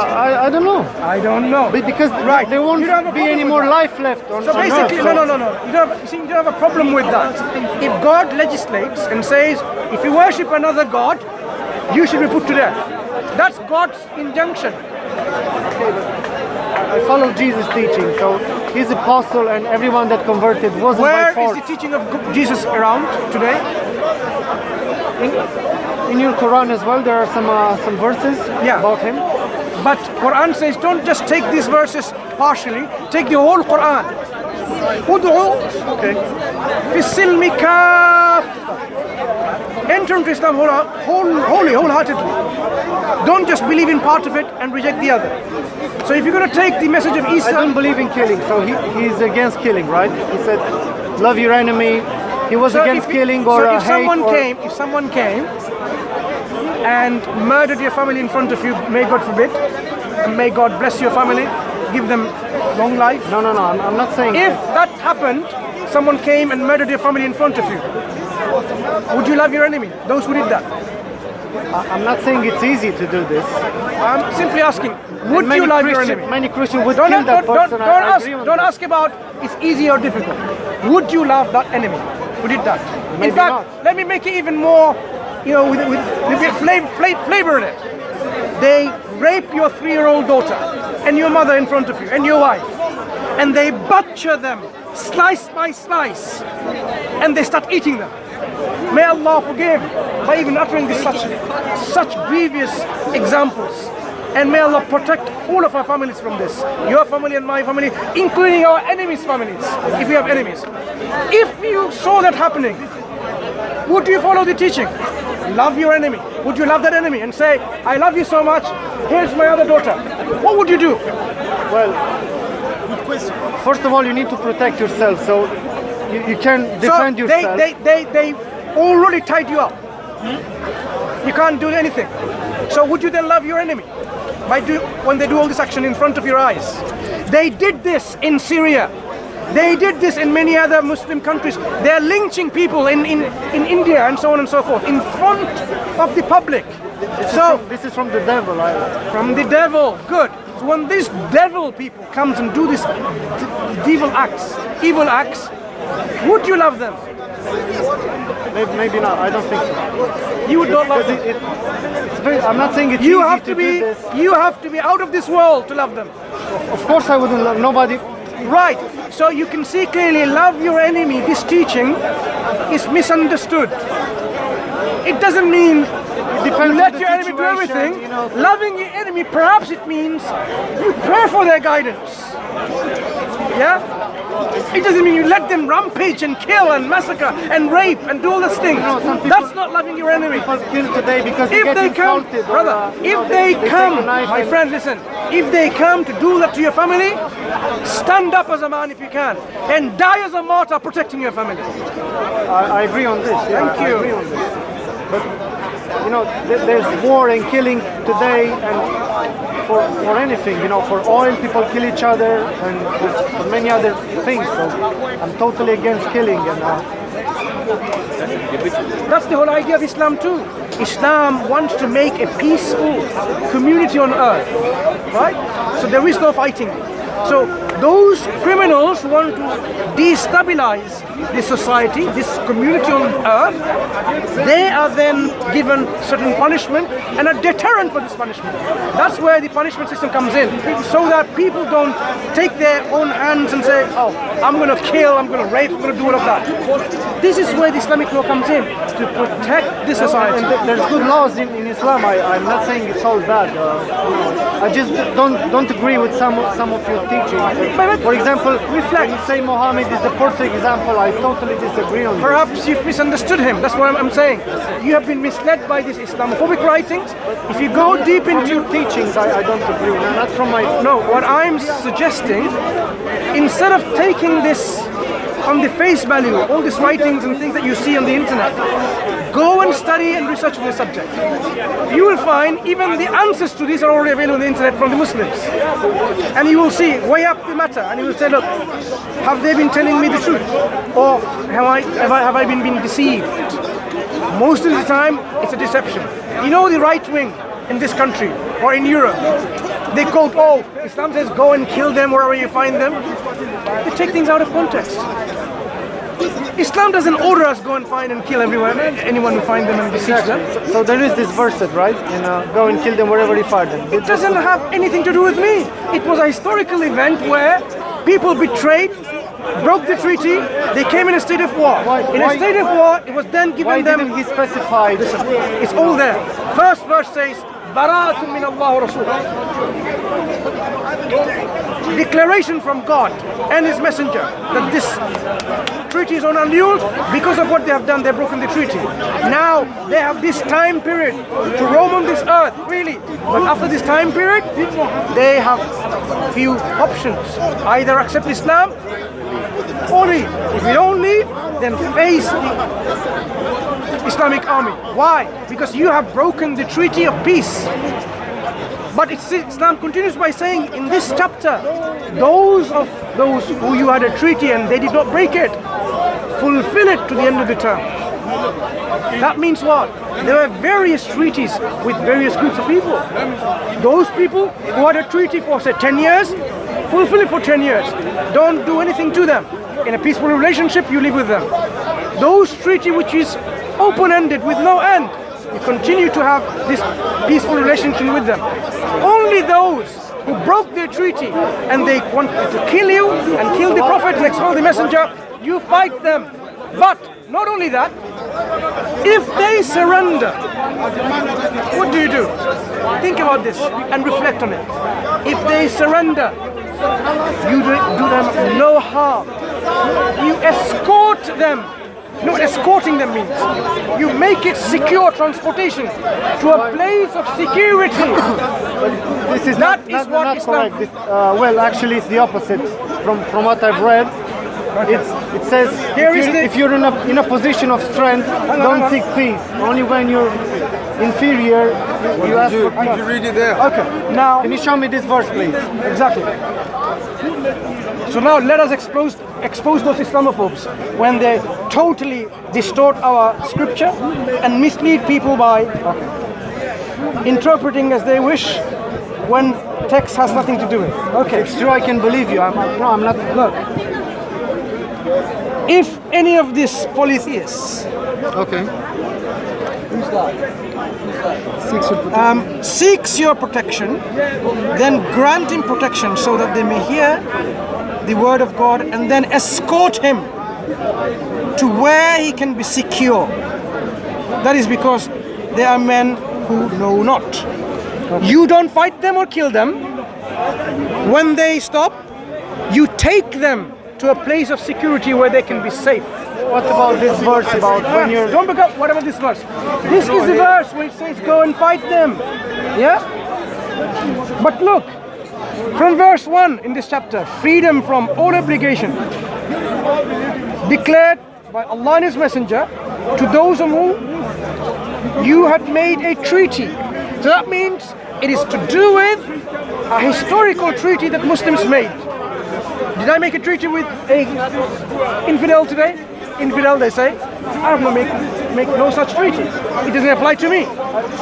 I don't know. I don't know. Because Right. there won't You don't have a be problem any with more that. life left on So basically, Earth. no. You don't have a problem with that. If God legislates and says, if you worship another God, you should be put to death. That's God's injunction. I follow Jesus' teaching, so his apostle and everyone that converted wasn't Where by is force. the teaching of Jesus around today? In your Quran as well, there are some verses about him. But Quran says, don't just take these verses partially, take the whole Quran. Okay. في السلم كافة. Enter into Islam wholeheartedly. Don't just believe in part of it and reject the other. So if you're going to take the message of I Isa, don't believe in killing, so he's against killing, right? He said, love your enemy. He was so against if, killing or so if hate. if someone came and murdered your family in front of you, may God forbid, and may God bless your family, give them long life. No, I'm not saying If that happened, someone came and murdered your family in front of you, would you love your enemy? Those who did that. I'm not saying it's easy to do this. I'm simply asking, would you love your enemy? Many Christians would Don't, kill that don't, person. don't ask about it's easy or difficult. Would you love that enemy who did that? Maybe in fact, not. let me make it even more, with a bit flavor in it. They rape your 3-year-old daughter and your mother in front of you and your wife, and they butcher them slice by slice, and they start eating them. May Allah forgive by even uttering this such grievous examples. And may Allah protect all of our families from this. Your family and my family, including our enemies' families, if we have enemies. If you saw that happening, would you follow the teaching? Love your enemy. Would you love that enemy and say, I love you so much, here's my other daughter? What would you do? Well, first of all, you need to protect yourself, so you can defend yourself. They already tied you up. You can't do anything. So would you then love your enemy when they do all this action in front of your eyes? They did this in Syria. They did this in many other Muslim countries. They're lynching people in India and so on and so forth in front of the public. This is from the devil. From the devil. Good. So when these devil people comes and do this evil acts, would you love them? Maybe not. I don't think so. You would not love them. I'm not saying it's You easy have to be. do this. You have to be out of this world to love them. Of course, I wouldn't love nobody. Right. So you can see clearly, love your enemy. This teaching is misunderstood. It doesn't mean you let your enemy do everything. Loving your enemy, perhaps it means you pray for their guidance. Yeah? It doesn't mean you let them rampage and kill and massacre and rape and do all these things. That's not loving your enemy. People kill today because If they come, insulted, brother, if they they take come, a knife my and- friend, listen. If they come to do that to your family, stand up as a man if you can, and die as a martyr protecting your family. I agree on this. Yeah, Thank you. I agree on this. But there's war and killing today, and for anything, for oil, people kill each other, and for many other things. So I'm totally against killing. And That's the whole idea of Islam too. Islam wants to make a peaceful community on earth, right? So there is no fighting. So those criminals who want to destabilize this society, this community on earth, they are then given certain punishment and a deterrent for this punishment. That's where the punishment system comes in, so that people don't take their own hands and say, oh, I'm going to kill, I'm going to rape, I'm going to do all of that. This is where the Islamic law comes in, to protect the society. and there's good laws in Islam. I'm not saying it's all bad. I just don't agree with some of your teaching. For example, when you say Muhammad is the perfect example, I totally disagree on this. Perhaps you've misunderstood him. That's what I'm saying. You have been misled by these Islamophobic writings. If you go deep into your teachings, I don't agree. No, not from my... No, what I'm suggesting, instead of taking this on the face value, all these writings and things that you see on the internet, go and study and research on the subject. You will find even the answers to these are already available on the internet from the Muslims. And you will see, weigh up the matter, and you will say, look, have they been telling me the truth? Or have I been deceived? Most of the time, it's a deception. The right wing in this country or in Europe, They quote, oh, Islam says go and kill them wherever you find them. They take things out of context. Islam doesn't order us go and find and kill anyone who find them and besiege them. So there is this verse, right? Go and kill them wherever you find them. It doesn't have anything to do with me. It was a historical event where people betrayed, broke the treaty, they came in a state of war. In a state of war, it was then given them... Why didn't he specify? Listen, it's all there. First verse says, Bara'atun min Allah wa Rasul. Declaration from God and His Messenger that this treaty is unannulled because of what they have done. They've broken the treaty. Now they have this time period to roam on this earth, really. But after this time period, they have few options. Either accept Islam or leave. If you don't leave, then face the Islamic army. Why? Because you have broken the treaty of peace. But Islam continues by saying in this chapter, those who you had a treaty and they did not break it, fulfill it to the end of the term. That means what? There were various treaties with various groups of people. Those people who had a treaty for say 10 years, fulfill it for 10 years. Don't do anything to them. In a peaceful relationship, you live with them. Those treaty which is open-ended with no end, you continue to have this peaceful relationship with them. Only those who broke their treaty and they wanted to kill you and kill the Prophet and expel the Messenger, you fight them. But not only that, if they surrender, what do you do? Think about this and reflect on it. If they surrender, you do them no harm. You escort them. No, escorting them means you make it secure transportation to a place of security. This is not correct. Well, actually, it's the opposite. From what I've read, it says if you're in a position of strength, don't seek peace. Only when you're inferior, you ask for peace. Did you read it there? Okay. Now, can you show me this verse, please? Exactly. So now let us expose those Islamophobes when they totally distort our scripture and mislead people by interpreting as they wish when text has nothing to do with it. Okay. It's true, I can believe you. I'm not. Look. If any of these polytheists seeks your protection, then grant him protection so that they may hear the word of God and then escort him to where he can be secure. That is because they are men who know not. You don't fight them or kill them. When they stop, you take them to a place of security where they can be safe. What about this verse about when you're... Don't pick up, what about this verse? This is the verse where it says go and fight them. Yeah? But look, from verse 1 in this chapter, freedom from all obligation, declared by Allah and His Messenger to those of whom you had made a treaty. So that means it is to do with a historical treaty that Muslims made. Did I make a treaty with an infidel today? Infidel, they say. I have not make no such treaty. It doesn't apply to me.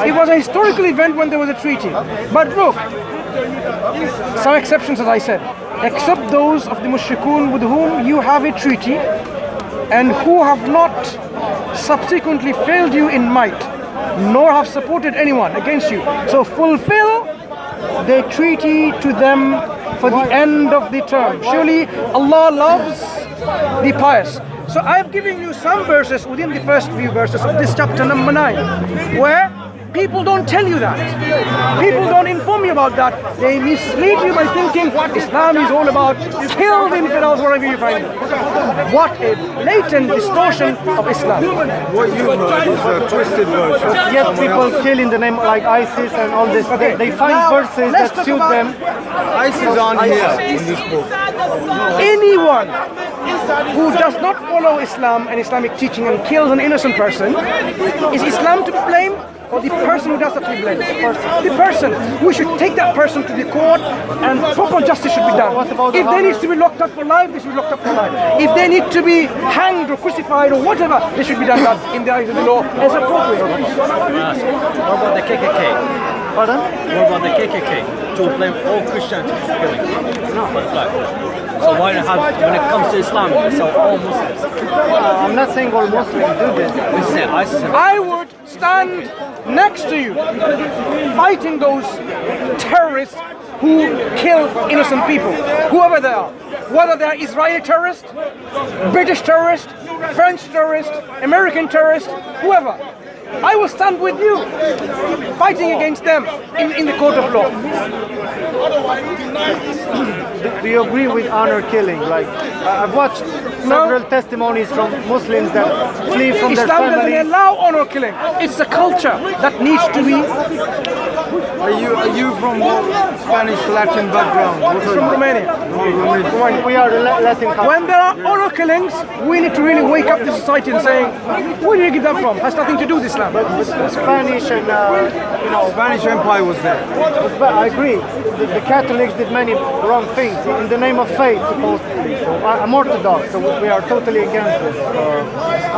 It was a historical event when there was a treaty. But look, some exceptions, as I said, except those of the mushrikun with whom you have a treaty and who have not subsequently failed you in might, nor have supported anyone against you. So fulfill the treaty to them for the end of the term. Surely Allah loves the pious. So I have given you some verses within the first few verses of this chapter number 9, where people don't tell you that. People don't inform you about that. They mislead you by thinking Islam is all about kill the infidels wherever you find them. What a blatant distortion of Islam. What you heard is a twisted version. Yet people kill in the name like ISIS and all this. Okay. They find Now, verses that suit them. ISIS on here in this book. Anyone who does not follow Islam and Islamic teaching and kills an innocent person, is Islam to be blamed? Or the person who does that to be blamed? The person. We should take that person to the court and proper justice should be done. If they need to be locked up for life, they should be locked up for life. If they need to be hanged or crucified or whatever, they should be done that in the eyes of the law as appropriate. What about the KKK? Pardon? What about the KKK? To blame all Christianity for killing? No. So why not have, when it comes to Islam, it's all Muslims? I'm not saying all Muslims do this. This is it, ISIS. I would stand next to you, fighting those terrorists who kill innocent people, whoever they are. Whether they are Israeli terrorists, British terrorists, French terrorists, American terrorists, whoever. I will stand with you, fighting against them in the court of law. Do you agree with honor killing? Like, I've watched several testimonies from Muslims that flee from their Islam doesn't families. allow honor killing. It's a culture that needs to be. Are you from Spanish Latin background? What are From you? Romania. We are Latin country. When there are honor killings, we need to really wake up the society and saying, where do you get that from? Has nothing to do with Islam. But Spanish and, Spanish Empire was there. but I agree. The Catholics did many wrong things in the name of faith, supposedly. So I'm Orthodox, so we are totally against this.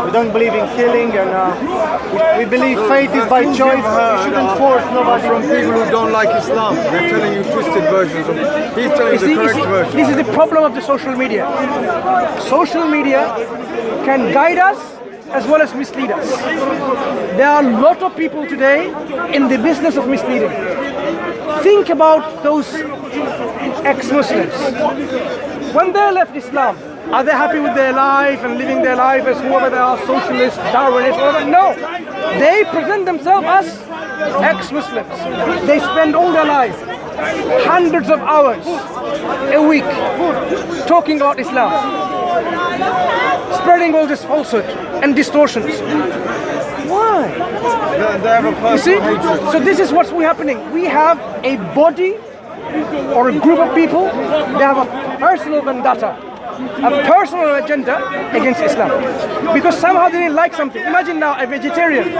We don't believe in killing, and we believe faith is by choice. You shouldn't force nobody. From people who don't like Islam, they're telling you twisted versions of it. He's telling you the correct version. This is the problem of the social media. Social media can guide us as well as mislead us. There are a lot of people today in the business of misleading. Think about those ex-Muslims. When they left Islam, are they happy with their life and living their life as whoever they are, socialists, Darwinists, whatever? No. They present themselves as ex-Muslims. They spend all their life, hundreds of hours a week, talking about Islam, spreading all this falsehood and distortions. Why? They have a You see? personal hatred. So this is what's happening. We have a body or a group of people, they have a personal vendetta, a personal agenda against Islam. Because somehow they didn't like something. Imagine now a vegetarian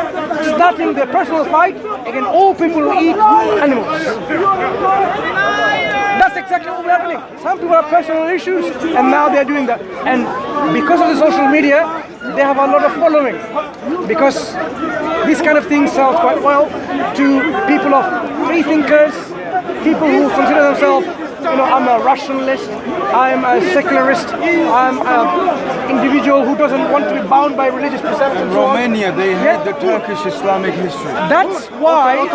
starting their personal fight against all people who eat animals. That's exactly what's happening. Some people have personal issues and now they're doing that. And because of the social media, they have a lot of following. Because this kind of thing sells quite well to people of free thinkers, people who consider themselves, I'm a rationalist, I'm a secularist, I'm an individual who doesn't want to be bound by religious perceptions. In Romania, they hate the Turkish Islamic history. That's why,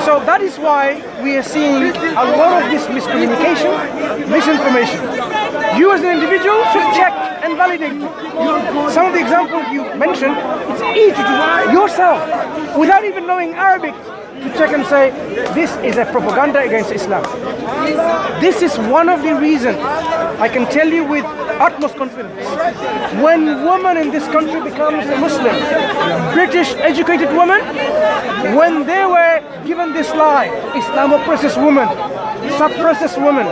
so that is why we are seeing a lot of this miscommunication, misinformation. You as an individual should check and validate. Some of the examples you mentioned, it's easy to do yourself, without even knowing Arabic, to check and say, this is a propaganda against Islam. This is one of the reasons, I can tell you with utmost confidence, when woman in this country becomes a Muslim, British educated woman, when they were given this lie, Islam oppresses women, suppresses women,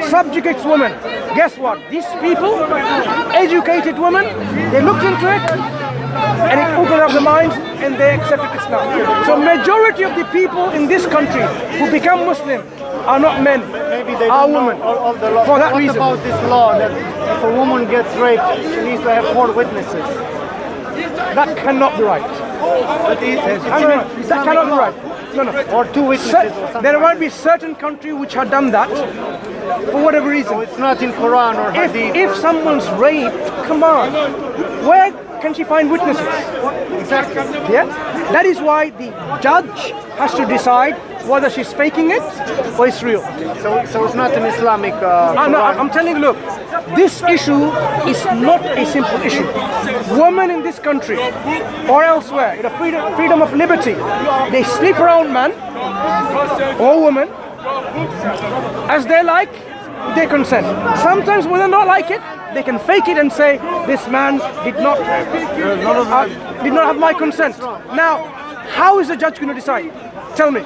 subjugates women, guess what? These people, educated women, they looked into it, and it opened up the minds and they accepted Islam. So majority of the people in this country who become Muslim are not men, Maybe they are don't know women. all the law. For that What reason. about this law that if a woman gets raped, she needs to have 4 witnesses? That cannot be right. But That cannot be right. No. or 2 witnesses or something. There might be certain countries which have done that for whatever reason. So it's not in Quran or Hadith. If someone's raped, come on, where can she find witnesses? Exactly. Yeah, that is why the judge has to decide whether she's faking it or it's real. So it's not an Islamic. No, I'm telling you, look, this issue is not a simple issue. Women in this country or elsewhere, freedom of liberty, they sleep around men or women as they like, they consent. Sometimes when they don't like it, they can fake it and say, this man did not have my consent. Now, how is the judge going to decide? Tell me.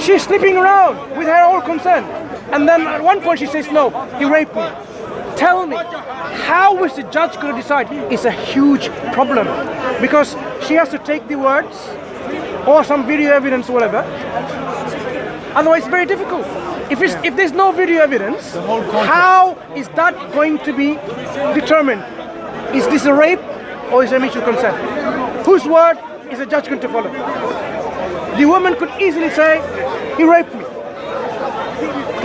She's sleeping around with her own consent. And then at one point she says, no, he raped me. Tell me, how is the judge going to decide? It's a huge problem. Because she has to take the words or some video evidence or whatever. Otherwise, it's very difficult. If there's no video evidence, how is that going to be determined? Is this a rape or is it mutual consent? Whose word is the judge going to follow? the woman could easily say, he raped me.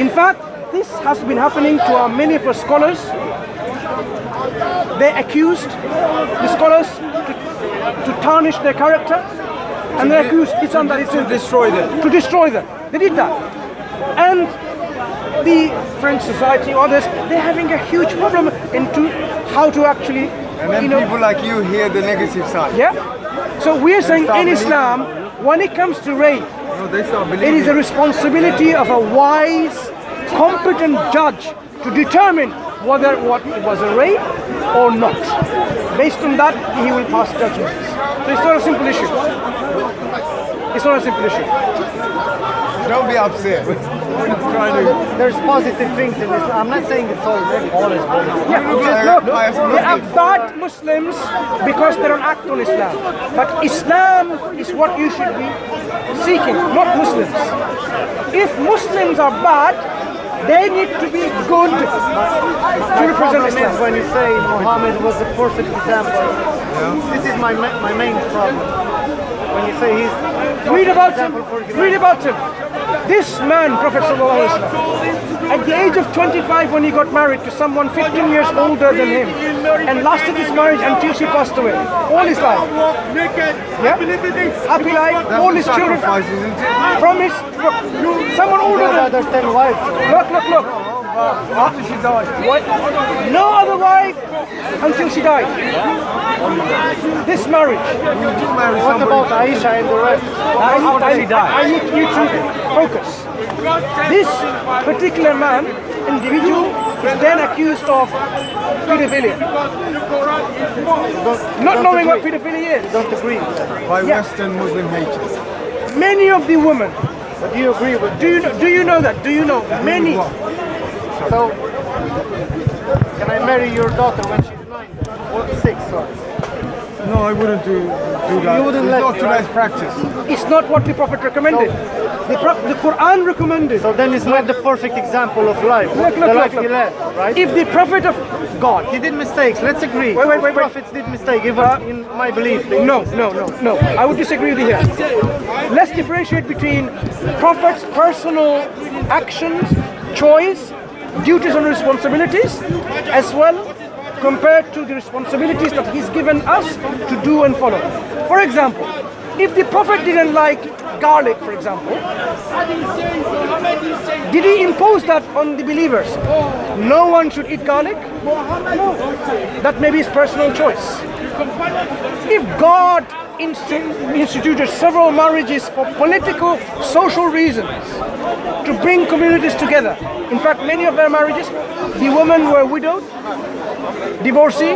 In fact, this has been happening to many of our scholars. They accused the scholars to tarnish their character, and they accused each other To destroy them. to destroy them. They did that. And the French society, others, they're having a huge problem into how to actually, And then people like you hear the negative side. yeah. So we're saying start in believing. Islam, when it comes to rape, No, they start it believing. is the responsibility of a wise, competent judge to determine whether what it was a rape or not. Based on that, he will pass judgments. So it's not a simple issue. It's not a simple issue. Don't be upset. We're not trying to. There's positive things in this. I'm not saying it's all is positive. Yeah, look just like look, pious they are Muslims. bad Muslims because they don't act on Islam. But Islam is what you should be seeking, not Muslims. If Muslims are bad, they need to be good to represent Problem is Islam. when you say Muhammad was a perfect example. This is my main problem. When you say he's Read about him. example for Read about him. This man, Prophet ﷺ, at the age of 25 when he got married to someone 15 years older than him, and lasted his marriage until she passed away, all his life. Yeah? Happy life, all his children. Sacrifice, isn't it? From his, look, someone older don't than, understand why. look. After she died. What? No other wife until she died. This marriage. You did marry What somebody. about Aisha and the rest? I need you to focus. This particular man, individual, is then accused of pedophilia. Not knowing what pedophilia is. Don't agree. By Yeah. Western Muslim haters. Many of the women, But do you agree with? do you know that? Do you know? Many. So, can I marry your daughter when she's 9? Or 6, sorry. No, I wouldn't do that. You wouldn't It's let not me, today's right? practice. It's not what the Prophet recommended. The Quran recommended. So then it's not the perfect example of life. Look, the life look. he led, right? If the Prophet of God, He did mistakes. Let's agree. Wait. Most prophets did mistakes, even in my belief. they- no. I would disagree with you here. Let's differentiate between Prophet's personal actions, choice, duties and responsibilities, as well compared to the responsibilities that he's given us to do and follow. For example, if the Prophet didn't like garlic, for example, did he impose that on the believers? No one should eat garlic? No. That may be his personal choice. If God instituted several marriages for political, social reasons to bring communities together, in fact, many of their marriages, the women were widowed, divorcee,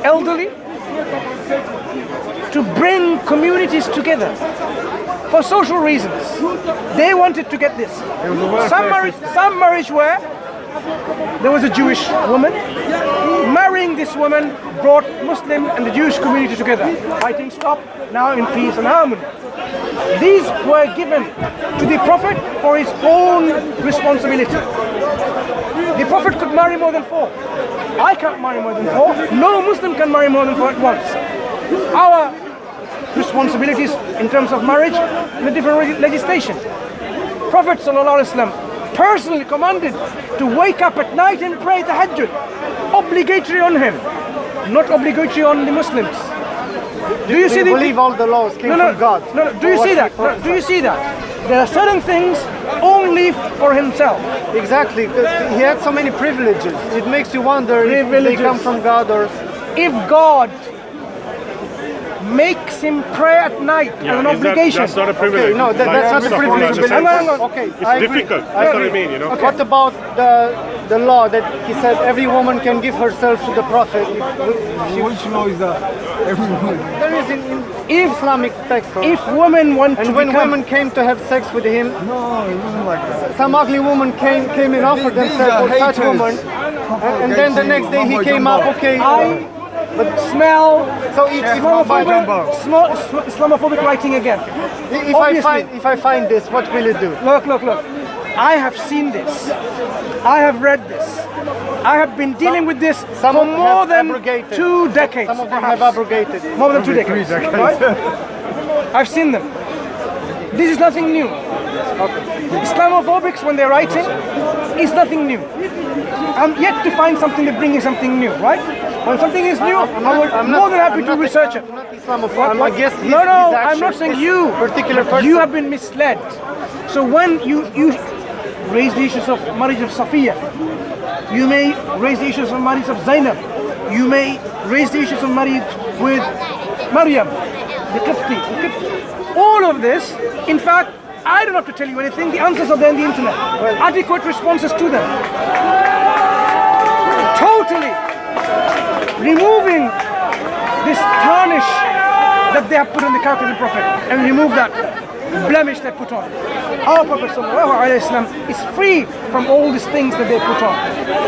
elderly, to bring communities together for social reasons. They wanted to get this. Some marriage where there was a Jewish woman. Marrying this woman brought Muslim and the Jewish community together. Fighting stopped, now in peace and harmony. These were given to the Prophet for his own responsibility. The Prophet could marry more than 4. I can't marry more than 4. No Muslim can marry more than 4 at once. Our responsibilities in terms of marriage in a different legislation. Prophet ﷺ personally commanded to wake up at night and pray tahajjud. Obligatory on him, not obligatory on the Muslims. Do you see We believe all the laws came from God. No. Do you see that? No, do you see that? There are certain things only for himself. Exactly, because he had so many privileges. It makes you wonder if they Privileges. come from God or... If God makes him pray at night as an obligation. That's not a privilege. Okay, no, that's not the privilege. Hang on. Okay, It's I agree. difficult. I That's what I agree. mean, you know. What about the law that he said every woman can give herself to the Prophet? Which law is that? Everyone. There is in If Islamic text. if women want to and when become, women came to have sex with him, No, it wasn't like that. some ugly woman came and offered These themselves are for such haters. woman, and then the next day he came up, okay, I smell so if Islamophobic writing again. Obviously. if I find this, what will it do? Look. I have seen this. I have read this. I have been dealing with this Some for have more than abrogated. 2 decades. Some of them perhaps. have abrogated. More than 2 decades. 3 decades. Right? I've seen them. This is nothing new. Islamophobics, when they're writing, is nothing new. I'm yet to find something that brings something new, right? When something is new, I'm more than happy to research it. I'm not Islamophobe. I guess No, I'm not saying you. Particular person. You have been misled. So when you raise the issues of marriage of Safiya, you may raise the issues of marriage of Zainab, you may raise the issues of marriage with Maryam, the Qibti. All of this, in fact, I don't have to tell you anything, the answers are there on the internet. Adequate responses to them. Totally removing this tarnish that they have put on the character of the Prophet and remove that blemish they put on. Our Prophet ﷺ is free from all these things that they put on.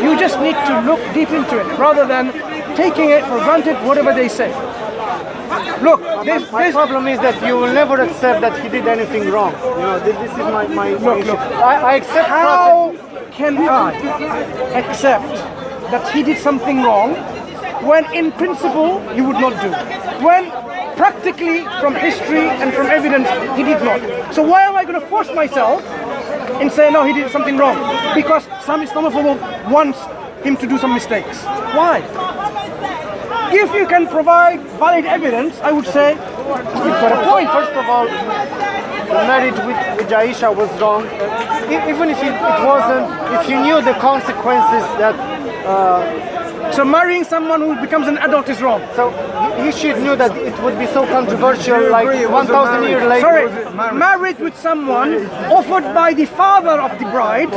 You just need to look deep into it rather than taking it for granted whatever they say. Look, my problem is that you will never accept that he did anything wrong. You know, this is my issue. I accept. How can I accept that he did something wrong when in principle he would not do? When practically from history and from evidence he did not. So why am I going to force myself and say no, he did something wrong? Because some Islamophobe wants him to do some mistakes. Why? If you can provide valid evidence, I would say you've got a point. First of all, the marriage with Aisha was wrong. Even if it wasn't, if you knew the consequences that. So marrying someone who becomes an adult is wrong. So he should know that it would be so controversial, like 1,000 years later. Sorry, married with someone offered by the father of the bride,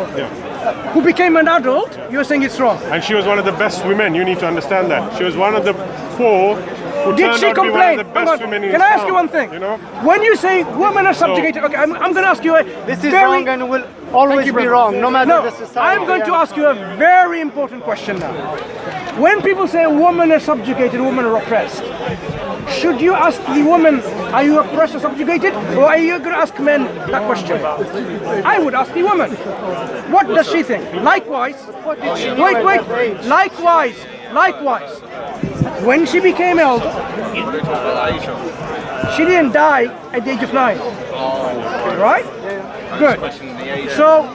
who became an adult, you're saying it's wrong. And she was one of the best women. You need to understand that. She was one of the four who Did turned she out to be one complain? of the best women in Can I ask Islam, you one thing? You know? When you say women are subjugated, okay, I'm going to ask you a This is very, wrong and will always be wrong, no matter the society. I'm going to ask you a very important question now. When people say women are subjugated, women are oppressed, should you ask the woman, are you oppressed or subjugated? Or are you going to ask men that question? I would ask the woman. What does she think? Likewise, wait, likewise, when she became elder, she didn't die at the age of 9. Right? Good. So,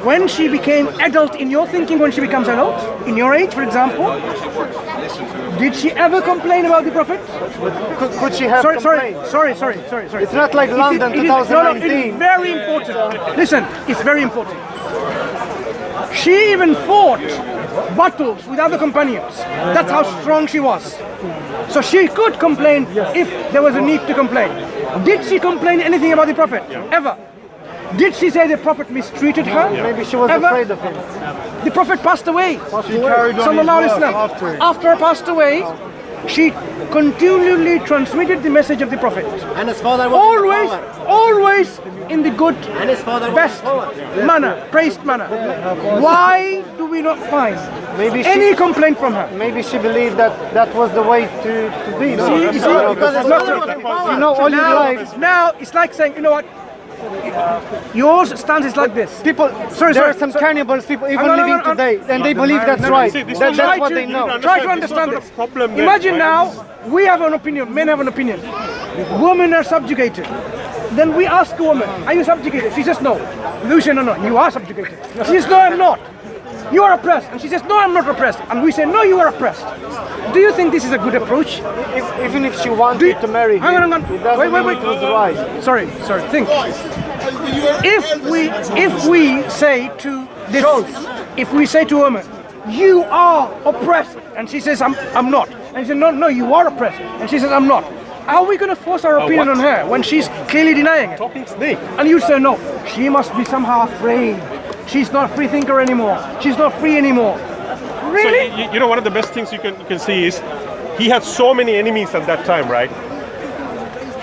when she became adult in your thinking, when she becomes adult, in your age, for example, did she ever complain about the Prophet? Could she have complained? Sorry. It's not like London 2019. It is very important. Listen, it's very important. She even fought battles with other companions. That's how strong she was. So she could complain if there was a need to complain. Did she complain anything about the Prophet? Ever? Did she say the Prophet mistreated her? Maybe she was afraid of him. The Prophet passed away. She carried on his work After he passed away, she continually transmitted the message of the Prophet. And his father was Always in the good, And his father was best manner, praised manner. Why do we not find any complaint from her? Maybe she believed that was the way to be. All your life. Now it's like saying, you know what? Yours stance is like this. There are some cannibals, people even living today, and they believe that's right. That's what they know. Try to understand this. Imagine now, we have an opinion, men have an opinion. Women are subjugated. Then we ask a woman, are you subjugated? She says no. We say, no, you are subjugated. She says, no, I'm not. You are oppressed. And she says, no, I'm not oppressed. And we say, no, you are oppressed. Do you think this is a good approach? Even if she wanted to marry him, hang on. Wait. It was right. Sorry, think. If we say to this, if we say to a woman, you are oppressed, and she says, I'm not. And she says, no, you are oppressed. And she says, I'm not. Are we going to force our opinion on her when she's clearly denying it? And you say, no, she must be somehow afraid. She's not a free thinker anymore. She's not free anymore. Really? So, you know, one of the best things you can see is he had so many enemies at that time, right?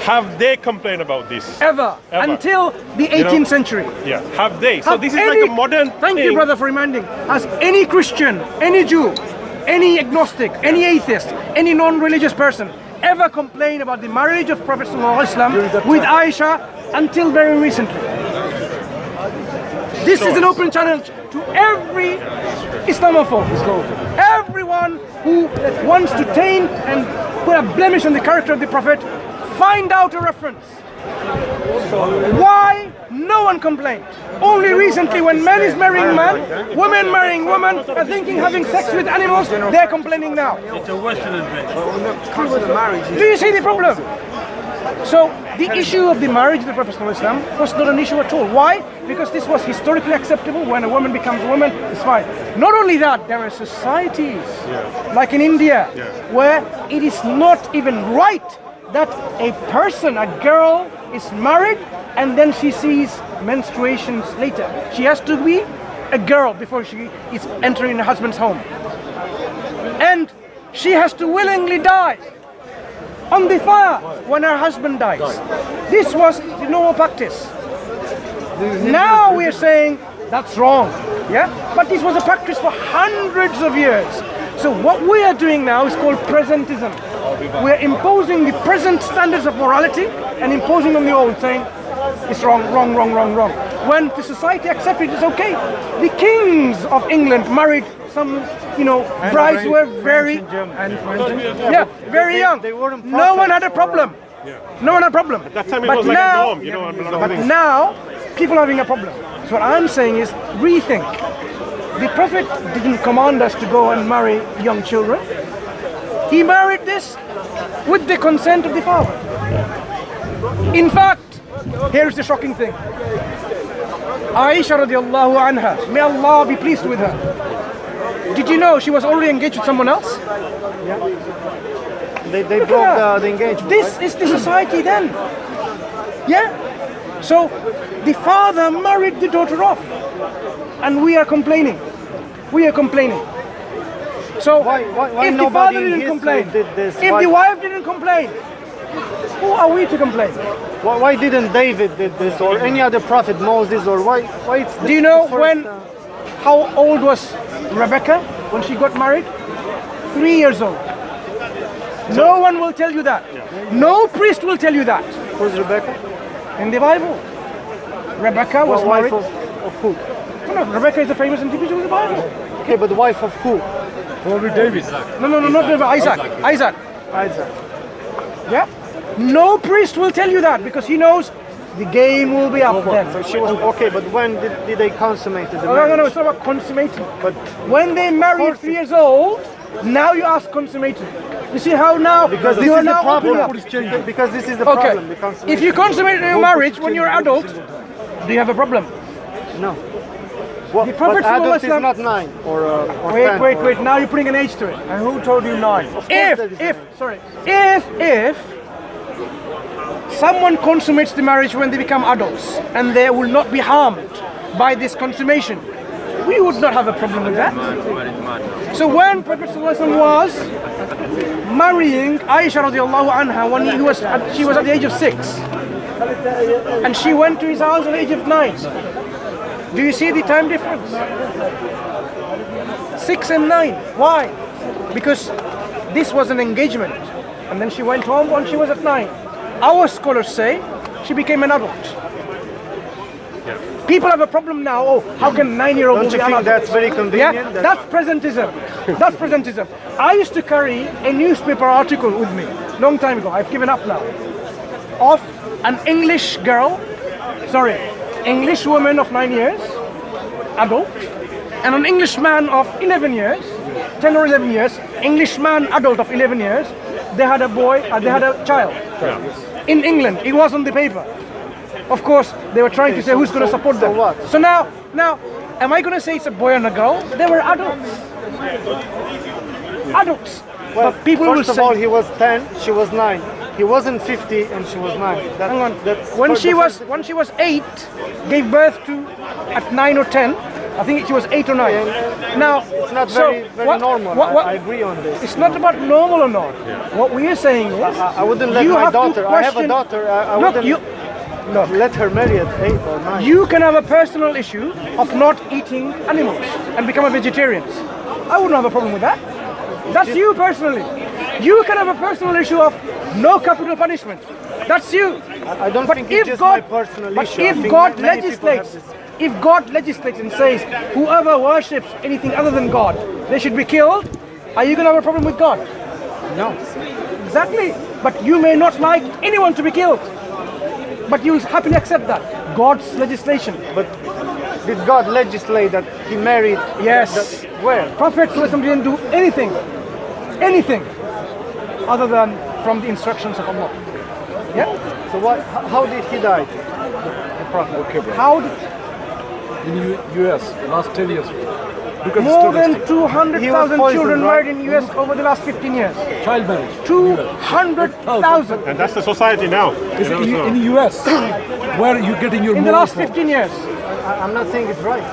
Have they complained about this? Ever. Until the 18th century. Yeah, have they? So this is like a modern Thank you, brother, for reminding. Has any Christian, any Jew, any agnostic, any atheist, any non-religious person ever complained about the marriage of Prophet ﷺ with Aisha until very recently? This is an open challenge to every Islamophobe. Everyone who wants to taint and put a blemish on the character of the Prophet, find out a reference Why no one complained? Only recently, when man is marrying man, women marrying women, and thinking having sex with animals, they're complaining now. It's a Western invention. Do you see the problem? So the issue of the marriage of the Prophet ﷺ was not an issue at all. Why? Because this was historically acceptable. When a woman becomes a woman, it's fine. Not only that, there are societies, like in India, where it is not even right that a person, a girl, is married and then she sees menstruations later. She has to be a girl before she is entering her husband's home. And she has to willingly die on the fire when her husband dies. This was the normal practice. Now we're saying that's wrong, but this was a practice for hundreds of years. So what we are doing now is called presentism. We're imposing the present standards of morality and imposing on the old, saying it's wrong. When the society accepted it's okay. The kings of England married some, brides who were very young. No one had a problem. No one had a problem. At that time it was like a norm, But now people are having a problem. So what I'm saying is rethink. The Prophet didn't command us to go and marry young children. He married this with the consent of the father. In fact, here's the shocking thing. Aisha radiallahu anha, may Allah be pleased with her. Did you know she was already engaged with someone else? They broke the engagement. This is the society then. So the father married the daughter off. And we are complaining. So Why if the nobody father in didn't history complain, did this? if the wife didn't complain, who are we to complain? Why didn't David did this, or any other prophet, Moses, or why it's Do you know how old was Rebecca when she got married? 3 years old. No one will tell you that. No priest will tell you that. Who's Rebecca? In the Bible, Rebecca was wife married. of who? No, Rebecca is a famous individual in the Bible. Okay, but wife of who? Probably David. No, not David. Isaac. Isaac. Yeah. No priest will tell you that because he knows the game will be up then. So she was okay, but when did they consummate the No, marriage? it's not about consummating. But When they married 3 years old, now you ask consummating. You see how now because this you are is the now opening problem. up. Because this is the Okay. problem. the consummation. If you consummate your marriage when you're adult, do you have a problem? No. Well, The Prophet but adult is ﷺ not 9 or 10. Wait. Now you're putting an age to it. And who told you 9? If someone consummates the marriage when they become adults and they will not be harmed by this consummation, we would not have a problem with that. So when Prophet ﷺ was marrying Aisha radiallahu anha when she was at the age of 6, and she went to his house at the age of 9. Do you see the time difference? 6 and 9. Why? Because this was an engagement, and then she went home when she was at 9. Our scholars say she became an adult. People have a problem now. Oh, how can 9-year-old Don't be you an think adult? that's very convenient? Yeah, that's presentism. That's presentism. I used to carry a newspaper article with me long time ago. I've given up now. Of an English woman of 9 years, adult, and an Englishman of 11 years, 10 or 11 years, Englishman adult of 11 years. They had a child. In England, it was on the paper. Of course, they were trying to say who's going to support them. what? So now, am I going to say it's a boy and a girl? They were adults. Adults. Well, but people will first of say, all, he was 10, she was 9. He wasn't 50 and she was 9. hang on. That's When first- she the was first- when she was 8, gave birth to at 9 or 10. I think she was 8 or 9. Now It's not so very normal. I agree on this. It's not about normal or not. What we are saying is, I wouldn't let you my have to daughter. I have a question- daughter. I Look, wouldn't let her marry at 8 or 9. You can have a personal issue of not eating animals and become a vegetarian. I wouldn't have a problem with that. That's you personally. You can have a personal issue of no capital punishment. That's you. I don't But think if it's just God- my personal But issue. I if think God many people have legislates, this. if God legislates and says whoever worships anything other than God, they should be killed, are you going to have a problem with God? No. Exactly. But you may not like anyone to be killed. But you will happily accept that. God's legislation. But did God legislate that he married? Yes. Where? Prophet didn't do anything other than from the instructions of Allah. Yeah? So how did he die? The Prophet. Okay, bro. How did, In US, last 10 years. Look at more than statistics. 200,000 He was poisoned, children right? married in US over the last 15 years. Child marriage. 200,000 And that's the society now. Is it in the US, where are you getting your in the moral last from? 15 years. I'm not saying it's right.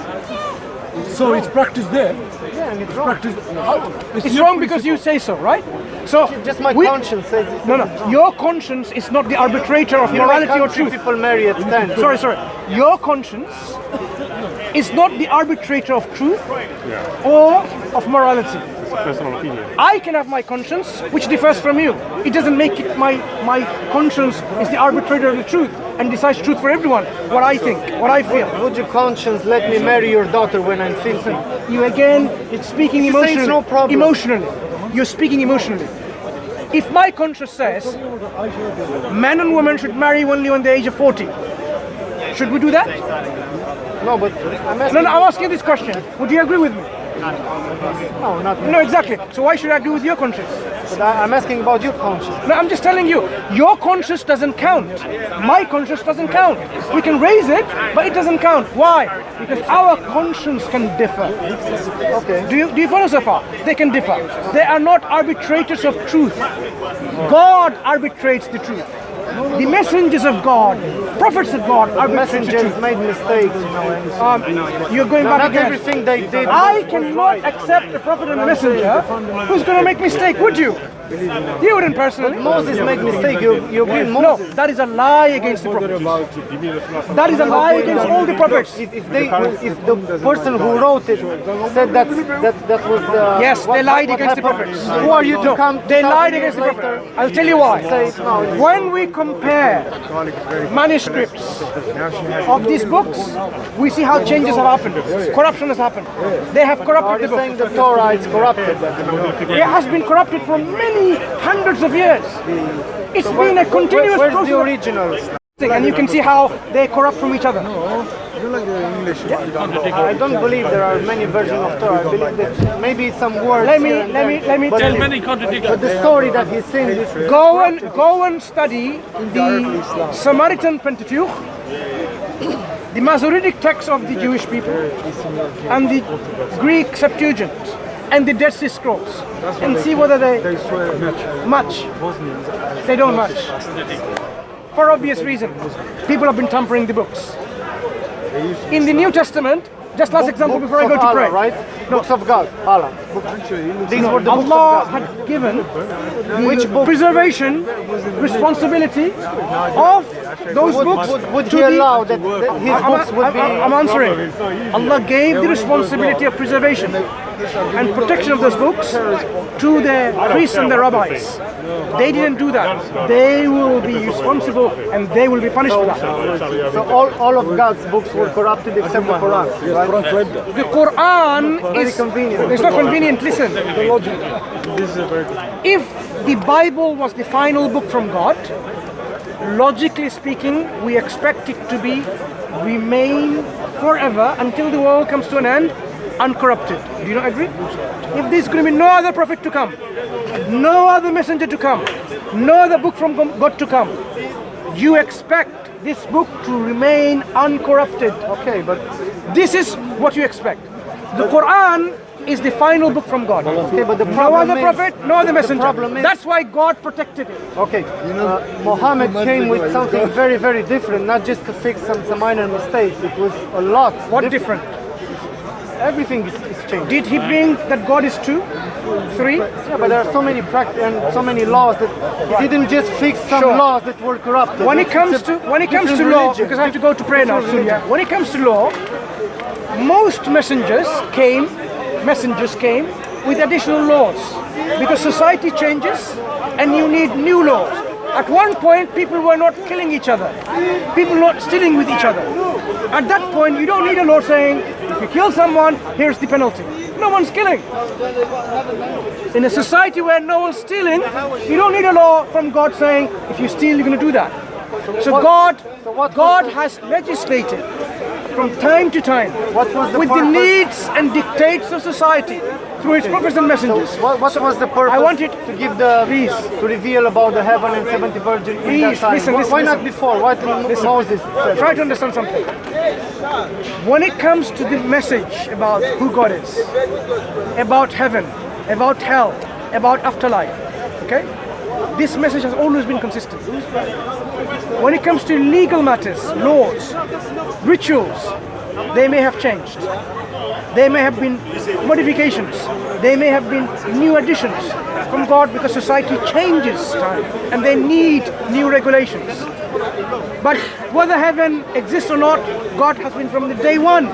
So it's practiced there. Yeah, and it's wrong. Practiced. It's wrong because you say so, right? So Just my we- conscience says it's No, your conscience is not the arbitrator of morality or truth. People marry at 10. Sorry. Your conscience is not the arbitrator of truth or of morality. It's a personal opinion. I can have my conscience, which differs from you. It doesn't make it my conscience is the arbitrator of the truth and decides truth for everyone. What I think, what I feel. Would your conscience let me marry your daughter when I'm 50? You again, it's speaking You say it's emotionally. no problem. Emotionally, you're speaking emotionally. If my conscience says men and women should marry only when the age of 40, should we do that? No, but I'm asking. No, I'm asking this question. Would you agree with me? No, not me. No, exactly. So why should I agree with your conscience? But I'm asking about your conscience. No, I'm just telling you, your conscience doesn't count. My conscience doesn't count. We can raise it, but it doesn't count. Why? Because our conscience can differ. Okay. Do you follow so far? They can differ. They are not arbitrators of truth. God arbitrates the truth. The messengers of God, prophets of God arbitrate the Messengers truth. made mistakes, You're going back Not again. everything they did. I cannot accept a prophet and a messenger who's going to make mistake, would you? You wouldn't personally. Moses made mistake. You agree, No, Moses? that is a lie against the prophets. That is a lie against all the prophets. If the person who wrote it said that was the Yes, they lied what against the happened. prophets. Who are you to come? They 2000 lied years against the later? prophets. I'll tell you why. Say, no, When we compare manuscripts of these books, we see how changes have happened. Corruption has happened. They have Are corrupted you the saying book. the Torah is corrupted? It has been corrupted for many hundreds of years. It's been a continuous Where's the process. originals? And you can see how they corrupt from each other. You like the English? I don't believe there are many versions of Torah. I believe that maybe some words. Let me here and there. tell you. But the story that he's saying is Go and study the Samaritan Pentateuch, the Masoretic text of the Jewish people, and the Greek Septuagint, and the Dead Sea Scrolls, and see whether they swear match. They don't match. For obvious reasons. People have been tampering the books. In the New Testament, just last example before I go to pray. right? Books of God, Allah. These were the books Allah of God. had given the preservation responsibility of those books Would to he the allow that his books would be? I'm answering. Allah gave the responsibility of preservation and protection of those books to the priests and the rabbis. They didn't do that. They will be responsible and they will be punished for that. So all of God's books were corrupted except the Quran. Right? The Quran Very is convenient. It's not convenient. Listen. If the Bible was the final book from God, logically speaking, we expect it to remain forever until the world comes to an end, uncorrupted. Do you not agree? If there's going to be no other prophet to come, no other messenger to come, no other book from God to come, you expect this book to remain uncorrupted. Okay, but This is what you expect. The Quran is the final book from God. okay, but the No problem other is, prophet, no other messenger. problem is- That's why God protected it. okay, Muhammad came with something very, very different, not just to fix some minor mistakes. It was a lot. What different? Everything is changed. Did he bring that God is 2, 3? Yeah, but there are so many and so many laws that he didn't just fix some Sure. laws that were corrupted. When it comes to different law, religion. because I have to go to pray now soon. Yeah. When it comes to law, most messengers came with additional laws because society changes and you need new laws. At one point, people were not killing each other. People not stealing with each other. At that point, you don't need a law saying, if you kill someone, here's the penalty. No one's killing. In a society where no one's stealing, you don't need a law from God saying, if you steal, you're going to do that. So God has legislated from time to time with the needs and dictates of society through His prophets and messengers. What was the purpose? I want it to give to reveal about the heaven and 70 virgins in that time. Why not before? Why didn't Moses? Try to understand something. When it comes to the message about who God is, about heaven, about hell, about afterlife, okay? This message has always been consistent. When it comes to legal matters, laws, rituals, they may have changed. There may have been modifications. There may have been new additions from God because society changes time and they need new regulations. But whether heaven exists or not, God has been from the day one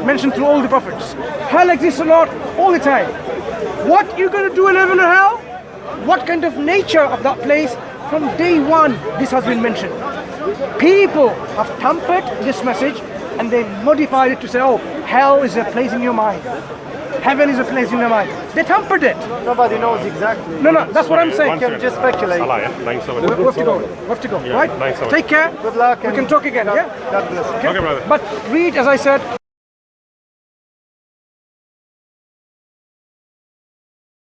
mentioned through all the prophets. Hell exists or not, all the time. What you're going to do in heaven or hell? What kind of nature of that place? From day one, this has been mentioned. People have tampered this message and they modified it to say, oh, hell is a place in your mind. Heaven is a place in your mind. They tampered it. Nobody knows exactly. No, that's what I'm saying. You can just speculate. We have to go, right? Take care. Good luck. We can talk again, yeah? God bless. Okay, brother. But read, as I said,